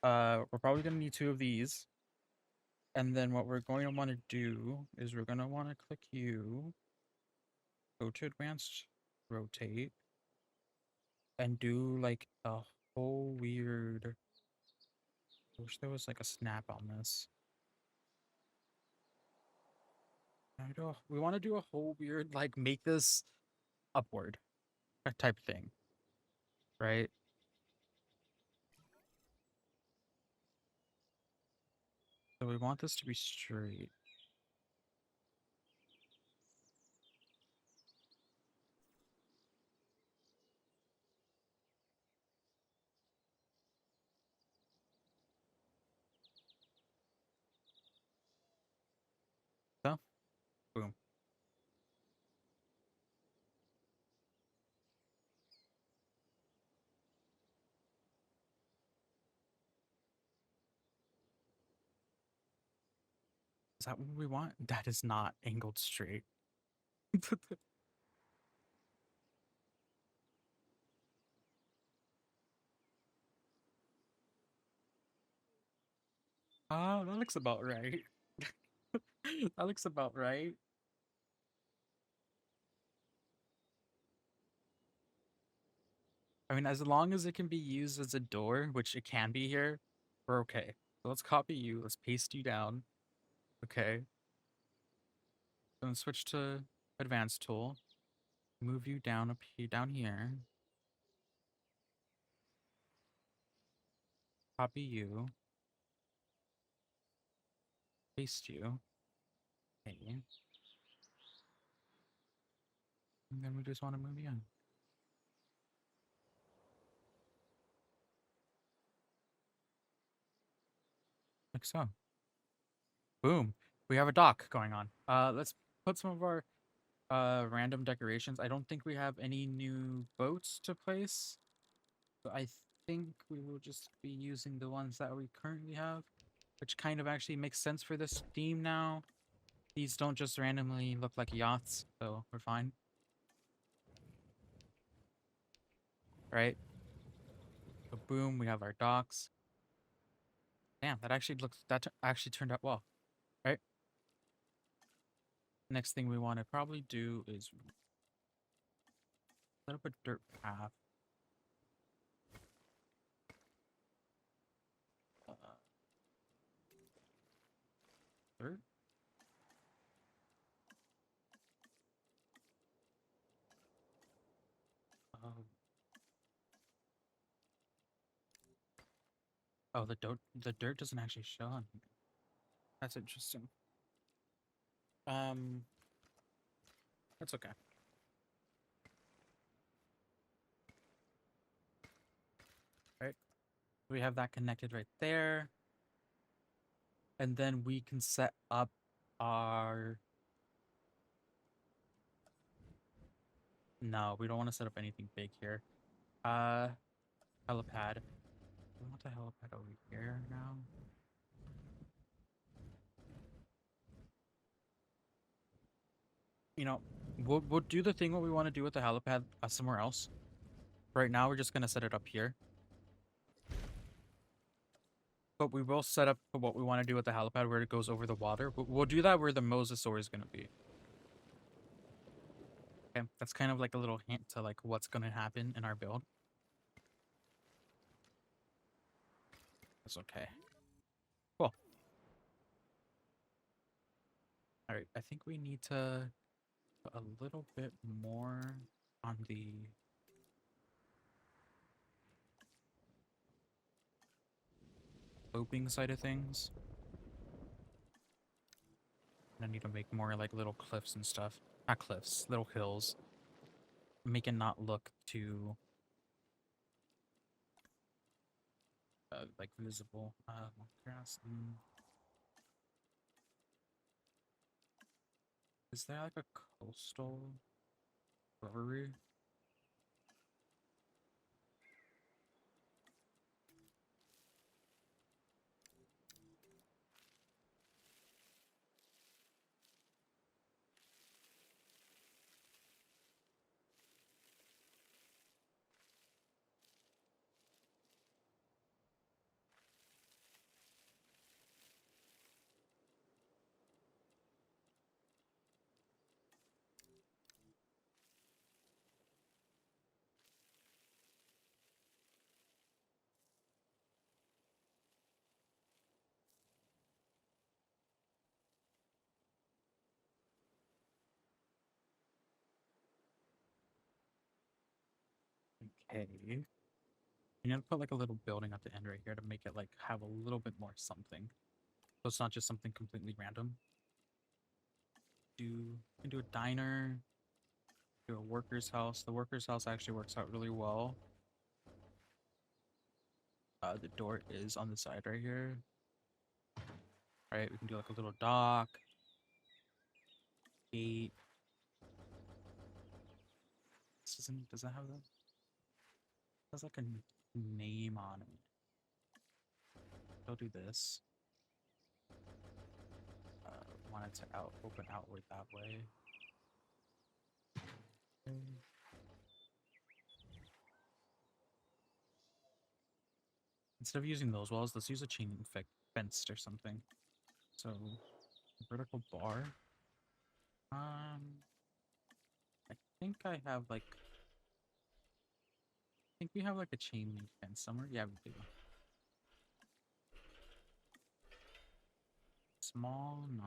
We're probably gonna need 2 of these. And then what we're going to want to do is we're gonna want to click you, go to advanced rotate, and do like a whole weird. I wish there was like a snap on this. We want to do a whole weird like make this upward type thing, right? So we want this to be straight. So, boom. Is that what we want? That is not angled straight. Oh, that looks about right. That looks about right. I mean, as long as it can be used as a door, which it can be here, we're okay. So let's copy you. Let's paste you down. Okay. Then switch to advanced tool. Move you down up here, down here. Copy you. Paste you. Okay. And then we just want to move you in. Like so. Boom. We have a dock going on. Let's put some of our random decorations. I don't think we have any new boats to place. So I think we will just be using the ones that we currently have, which kind of actually makes sense for this theme now. These don't just randomly look like yachts, so we're fine. Right? So boom, we have our docks. Damn, that actually turned out well. Right? Next thing we want to probably do is set up a dirt path. Dirt? Oh. Oh, the dirt doesn't actually show on here. That's interesting. That's okay. Right? We have that connected right there. And then we can set up our... No, we don't want to set up anything big here. Helipad. We want the helipad over here now. You know, we'll do the thing what we want to do with the helipad somewhere else. Right now, we're just gonna set it up here. But we will set up what we want to do with the helipad where it goes over the water. We'll do that where the mosasaur is gonna be. Okay, that's kind of like a little hint to like what's gonna happen in our build. That's okay. Cool. All right, I think we need to put a little bit more on the sloping side of things. I need to make more like little cliffs and stuff. Not cliffs, little hills. Make it not look too like visible. Grass. Is there like a coastal brewery? Okay. You need to put like a little building at the end right here to make it like have a little bit more something. So it's not just something completely random. You can do a diner, do a worker's house. The worker's house actually works out really well. The door is on the side right here. Right, we can do like a little dock, gate. This doesn't, does that have that? It has like a name on it. I'll do this. Want it to open outward that way. Instead of using those walls, let's use a chain fenced or something. So, vertical bar. I think I have like. I think we have like a chain link fence somewhere. Yeah, we do. Small, no.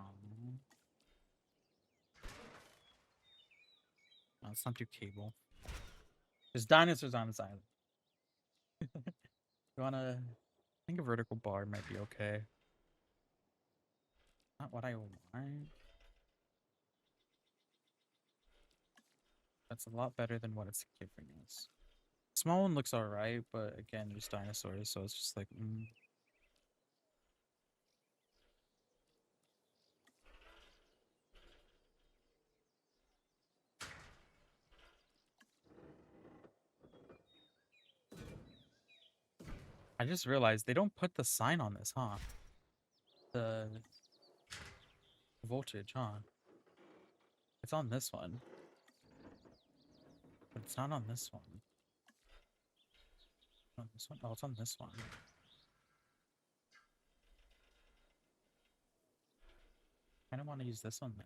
No, it's not too cable. There's dinosaurs on this island. You wanna? I think a vertical bar might be okay. Not what I want. That's a lot better than what it's giving us. Small one looks alright, but again, there's dinosaurs, so it's just like, I just realized they don't put the sign on this, huh? The voltage, huh? It's on this one. But it's not on this one. On this one? Oh, it's on this one. I don't want to use this one then.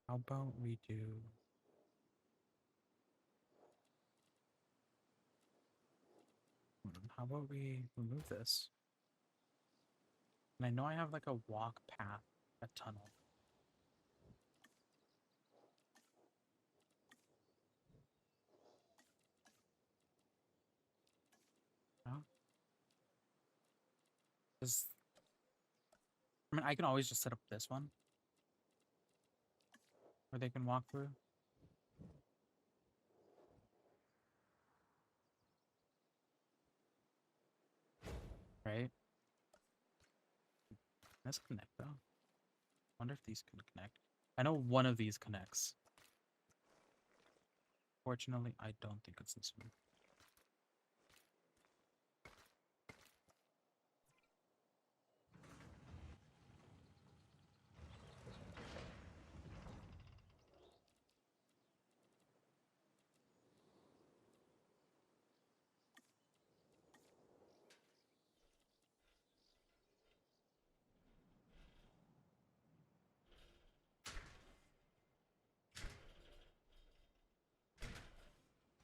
How about we do... How about we remove this? And I know I have like a walk path, a tunnel. No? I mean, I can always just set up this one. Where they can walk through. Right? Let's connect though. Wonder if these can connect. I know one of these connects. Fortunately, I don't think it's this one.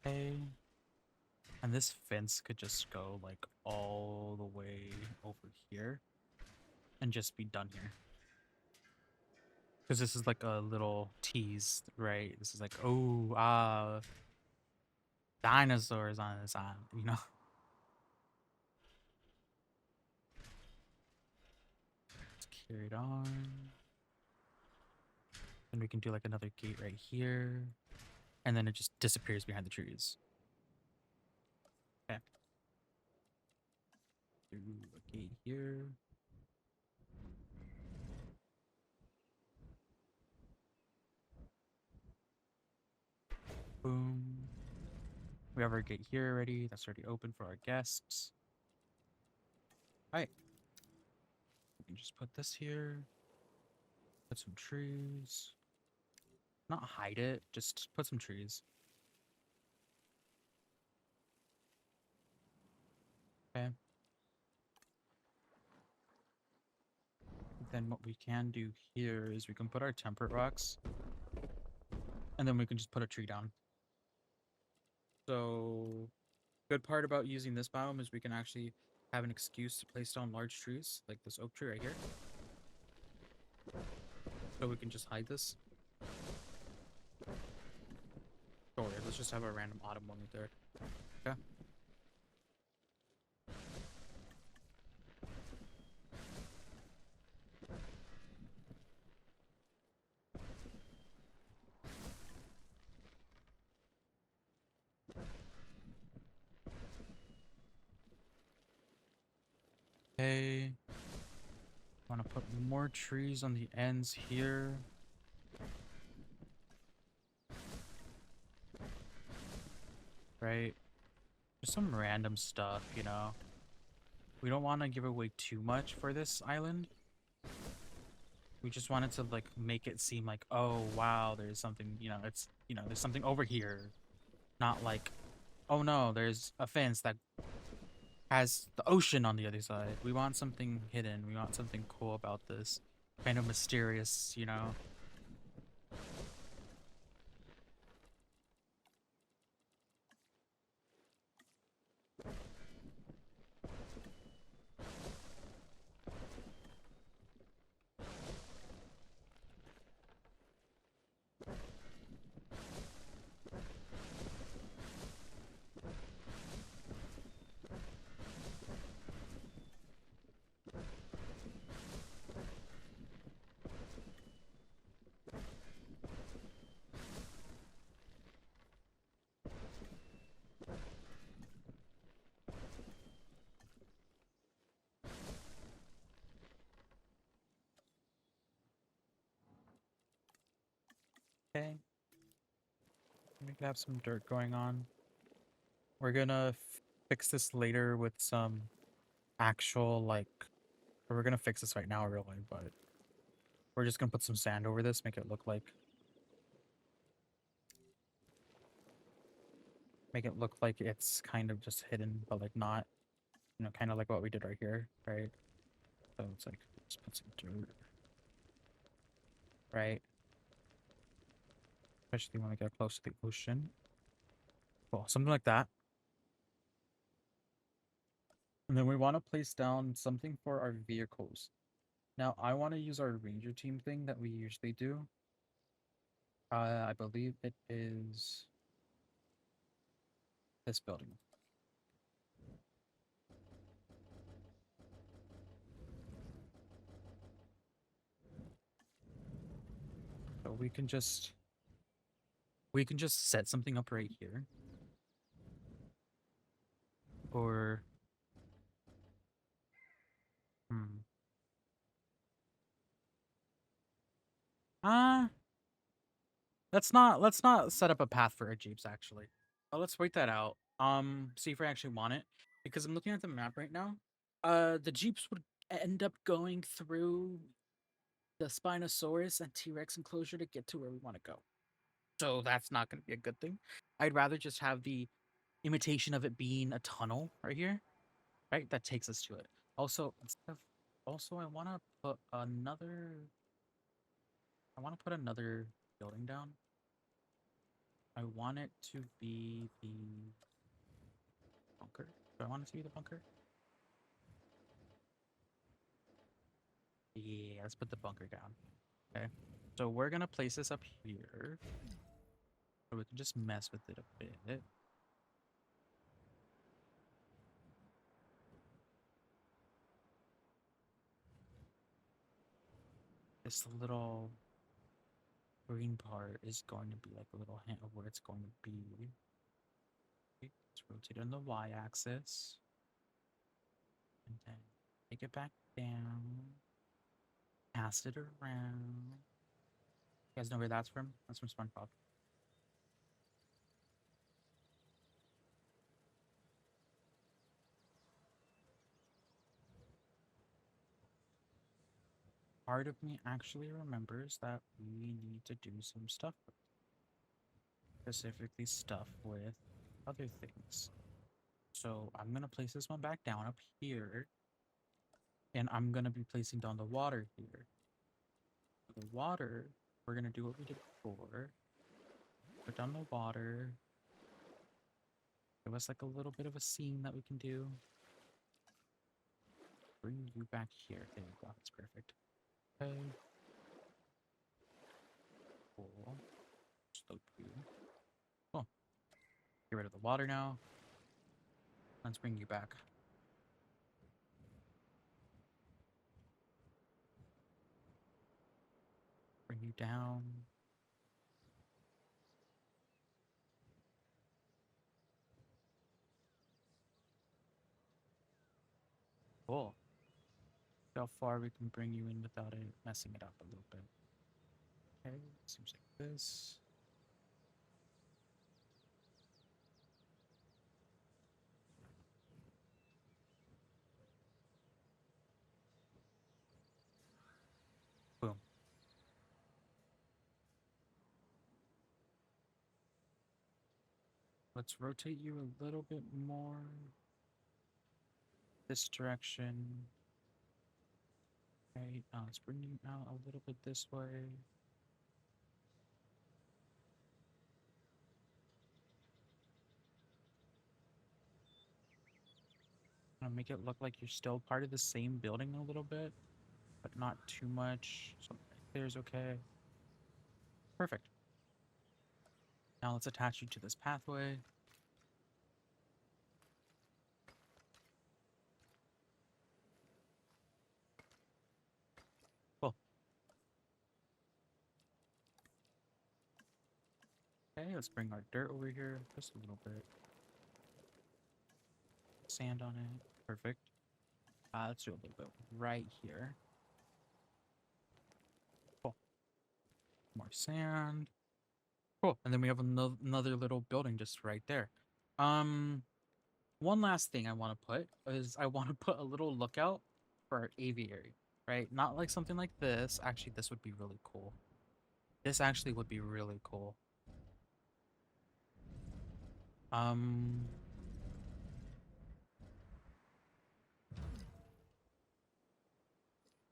Okay. And this fence could just go like all the way over here and just be done here. Because this is like a little tease, right? This is like, oh, dinosaurs on this island, you know? Let's carry it on. Then we can do like another gate right here. And then it just disappears behind the trees. Okay. Do a gate here. Boom. We have our gate here already. That's already open for our guests. All right. We can just put this here. Put some trees. Not hide it, just put some trees. Okay. Then what we can do here is we can put our temperate rocks. And then we can just put a tree down. So, good part about using this biome is we can actually have an excuse to place down large trees, like this oak tree right here. So we can just hide this. Or let's just have a random autumn one right there. Okay. Okay. Want to put more trees on the ends here. Right? Just some random stuff, you know. We don't want to give away too much for this island. We just wanted to like make it seem like, oh wow, there's something, you know, it's, you know, there's something over here. Not like, oh no, there's a fence that has the ocean on the other side. We want something hidden. We want something cool about this. Kind of mysterious, you know. Okay. We could have some dirt going on. We're gonna fix this later with some actual, like, or we're gonna fix this right now, really, but we're just gonna put some sand over this, make it look like it's kind of just hidden, but like not, you know, kind of like what we did right here, right? So it's like, just put some dirt, right? Especially when we get close to the ocean. Cool, something like that. And then we want to place down something for our vehicles. Now, I want to use our ranger team thing that we usually do. I believe it is this building. So we can just set something up right here. Or hmm. Uh let's not set up a path for our jeeps actually. Let's wait that out. See if we actually want it. Because I'm looking at the map right now. The jeeps would end up going through the Spinosaurus and T-Rex enclosure to get to where we want to go. So that's not going to be a good thing. I'd rather just have the imitation of it being a tunnel right here, right? That takes us to it. Also, I want to put another. I want to put another building down. I want it to be the bunker. Do I want it to be the bunker? Yeah, let's put the bunker down. Okay. So we're gonna place this up here. So we can just mess with it a bit. This little green part is going to be like a little hint of where it's going to be. Okay, let's rotate on the y-axis. And then take it back down. Pass it around. You guys know where that's from? That's from SpongeBob. Part of me actually remembers that we need to do some stuff, specifically stuff with other things. So I'm going to place this one back down up here, and I'm going to be placing down the water here. The water, we're going to do what we did before. Put down the water. Give us like a little bit of a scene that we can do. Bring you back here. There you go. That's perfect. Okay. Cool. Slope you. Cool. Get rid of the water now. Let's bring you back. Bring you down. Cool. See how far we can bring you in without it messing it up a little bit. Okay, seems like this. Boom. Let's rotate you a little bit more this direction. Okay, now let's bring you out a little bit this way. Gonna make it look like you're still part of the same building a little bit, but not too much. So right there's okay. Perfect. Now let's attach you to this pathway. Cool. Okay, let's bring our dirt over here just a little bit. Sand on it. Perfect. Let's do a little bit right here. Cool. More sand. Cool. And then we have another little building just right there. One last thing I want to put is I want to put a little lookout for our aviary, right? Not like something like this. Actually, this would be really cool. This actually would be really cool. I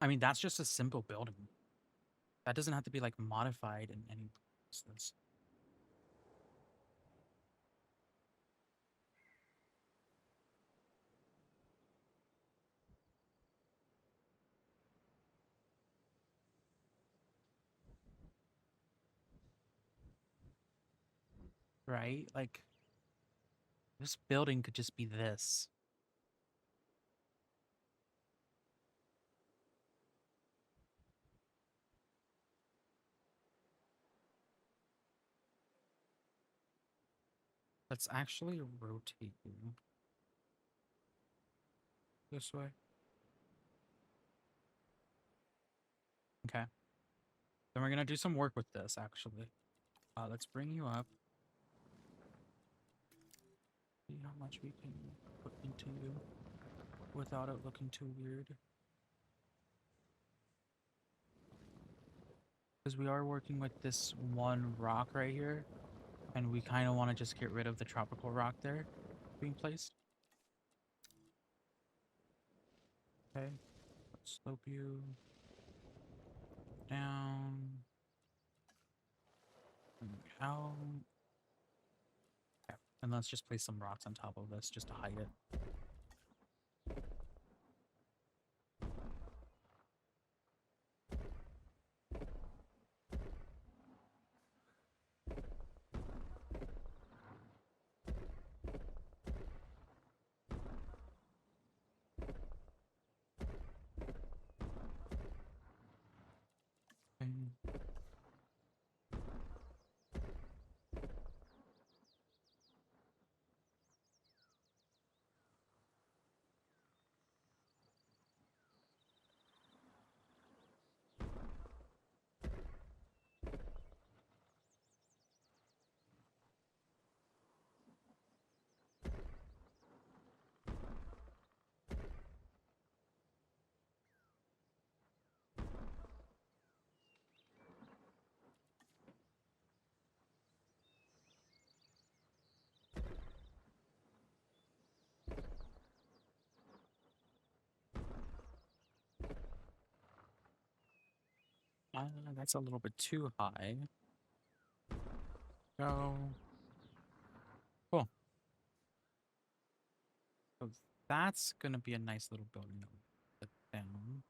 mean, that's just a simple building. That doesn't have to be like modified in any sense. Right? Like, this building could just be this. Let's actually rotate you this way. Okay. Then we're gonna do some work with this, actually. Let's bring you up. See how much we can put into you without it looking too weird. Because we are working with this one rock right here, and we kind of want to just get rid of the tropical rock there being placed. Okay, let's slope you down and out. And let's just place some rocks on top of this just to hide it. Okay. That's a little bit too high. So, cool. So that's gonna be a nice little building that we put down.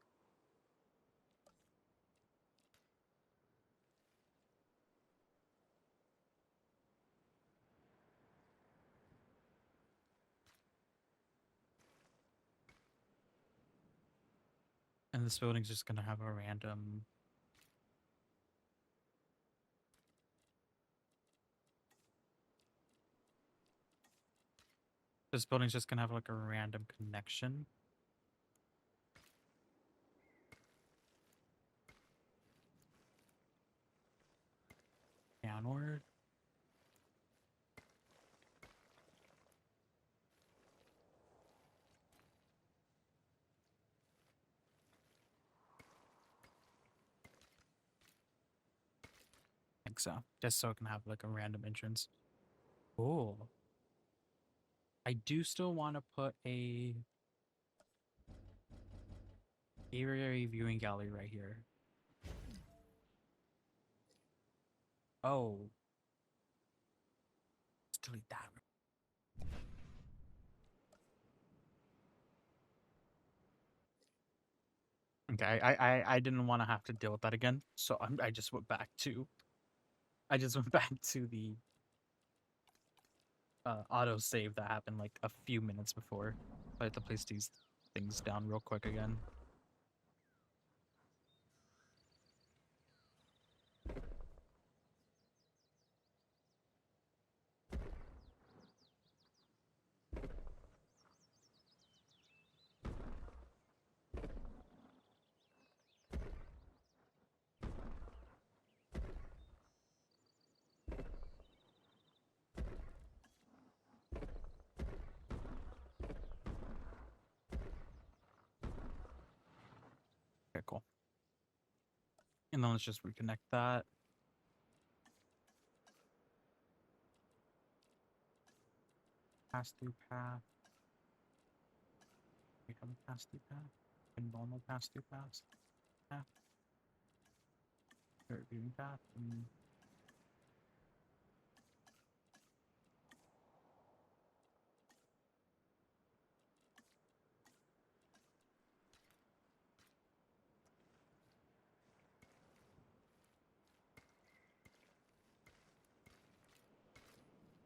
And this building's just gonna have a random. This building's just gonna have like a random connection. Downward. I think so. Just so it can have like a random entrance. Cool. I do still want to put a aviary viewing gallery right here. Oh. Let's delete that. Okay, I didn't want to have to deal with that again, so I just went back to the auto save that happened like a few minutes before. I have to place these things down real quick again. Okay, cool. And then let's just reconnect that. Pass-through path. We have a pass-through path. And normal pass-through path. Dirt viewing path.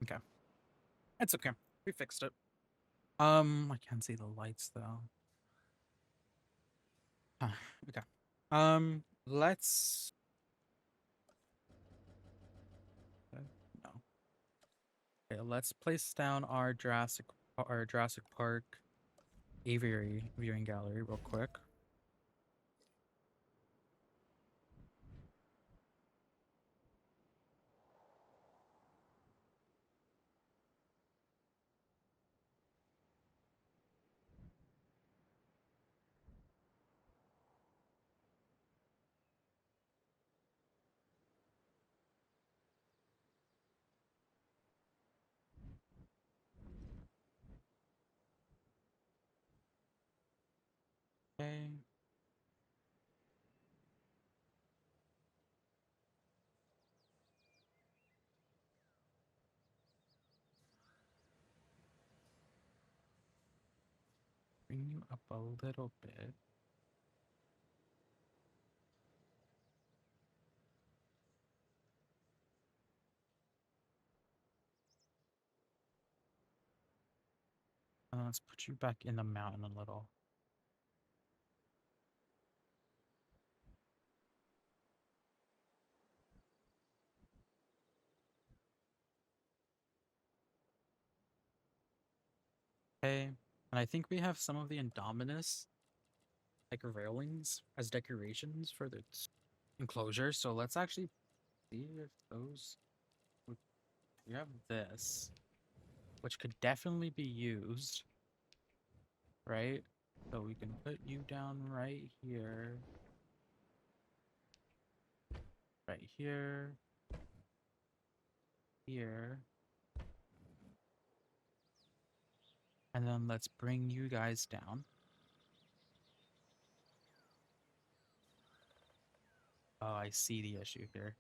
Okay. It's okay. We fixed it. I can't see the lights though. Okay. Let's. No. Okay, let's place down our Jurassic Park aviary viewing gallery real quick. Okay. bring you up a little bit. And let's put you back in the mountain a little. Okay. And I think we have some of the Indominus like railings as decorations for the enclosure. So let's actually see if those we have this, which could definitely be used, right? So we can put you down right here, right here, here. And then let's bring you guys down. Oh, I see the issue here.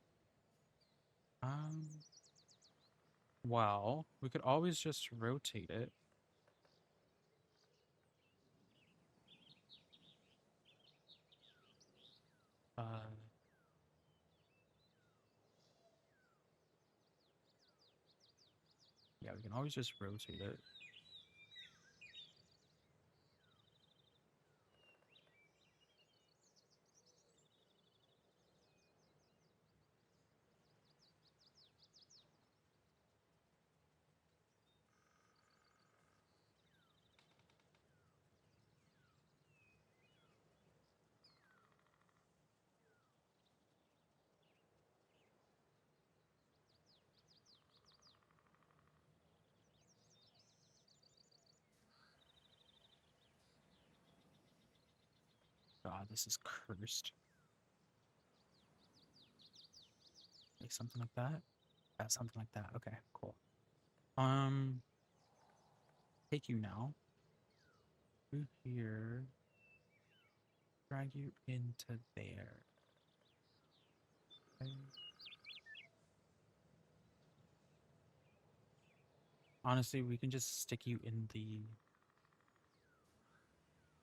Well, we could always just rotate it. Uh, yeah, we can always just rotate it. God, this is cursed. Like something like that. Yeah, something like that. Okay, cool. Take you now. Through here. Drag you into there. Okay. Honestly, we can just stick you in the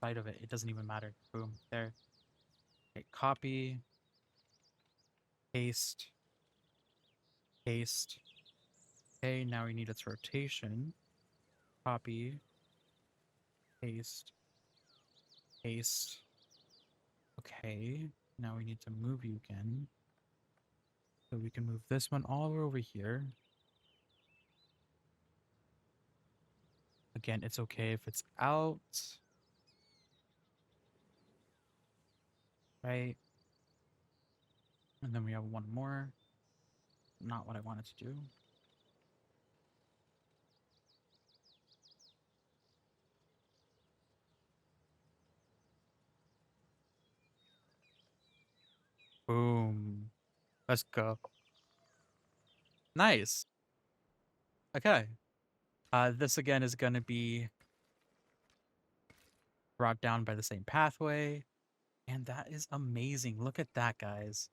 side of it. It doesn't even matter. Boom. There. Okay, copy. Paste. Paste. Okay, now we need its rotation. Copy. Paste. Paste. Okay. Now we need to move you again. So we can move this one all over here. Again, it's okay if it's out. Right? And then we have one more. Not what I wanted to do. Boom. Let's go. Nice. Okay. This again is going to be brought down by the same pathway. And that is amazing. Look at that, guys.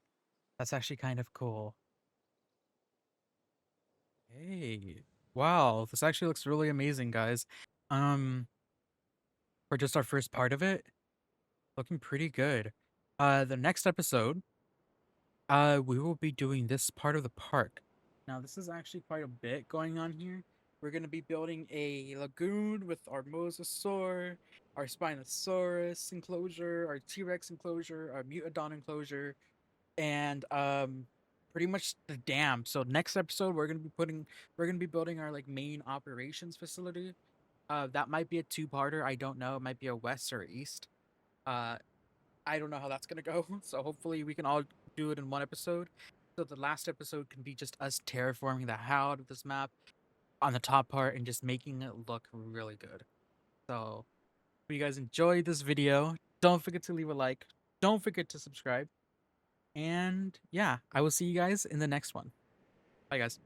That's actually kind of cool. Hey. Wow, this actually looks really amazing, guys. For just our first part of it, looking pretty good. The next episode, we will be doing this part of the park. Now, this is actually quite a bit going on here. We're going to be building a lagoon with our mosasaur, our Spinosaurus enclosure, our T-Rex enclosure, our Mutodon enclosure, and pretty much the dam. So next episode we're gonna be building our like main operations facility. That might be a two-parter. I don't know. It might be a west or a east. Uh, I don't know how that's gonna go. So hopefully we can all do it in one episode. So the last episode can be just us terraforming the hell out of this map on the top part and just making it look really good. So if you guys enjoyed this video, don't forget to leave a like. Don't forget to subscribe. And yeah, I will see you guys in the next one. Bye, guys.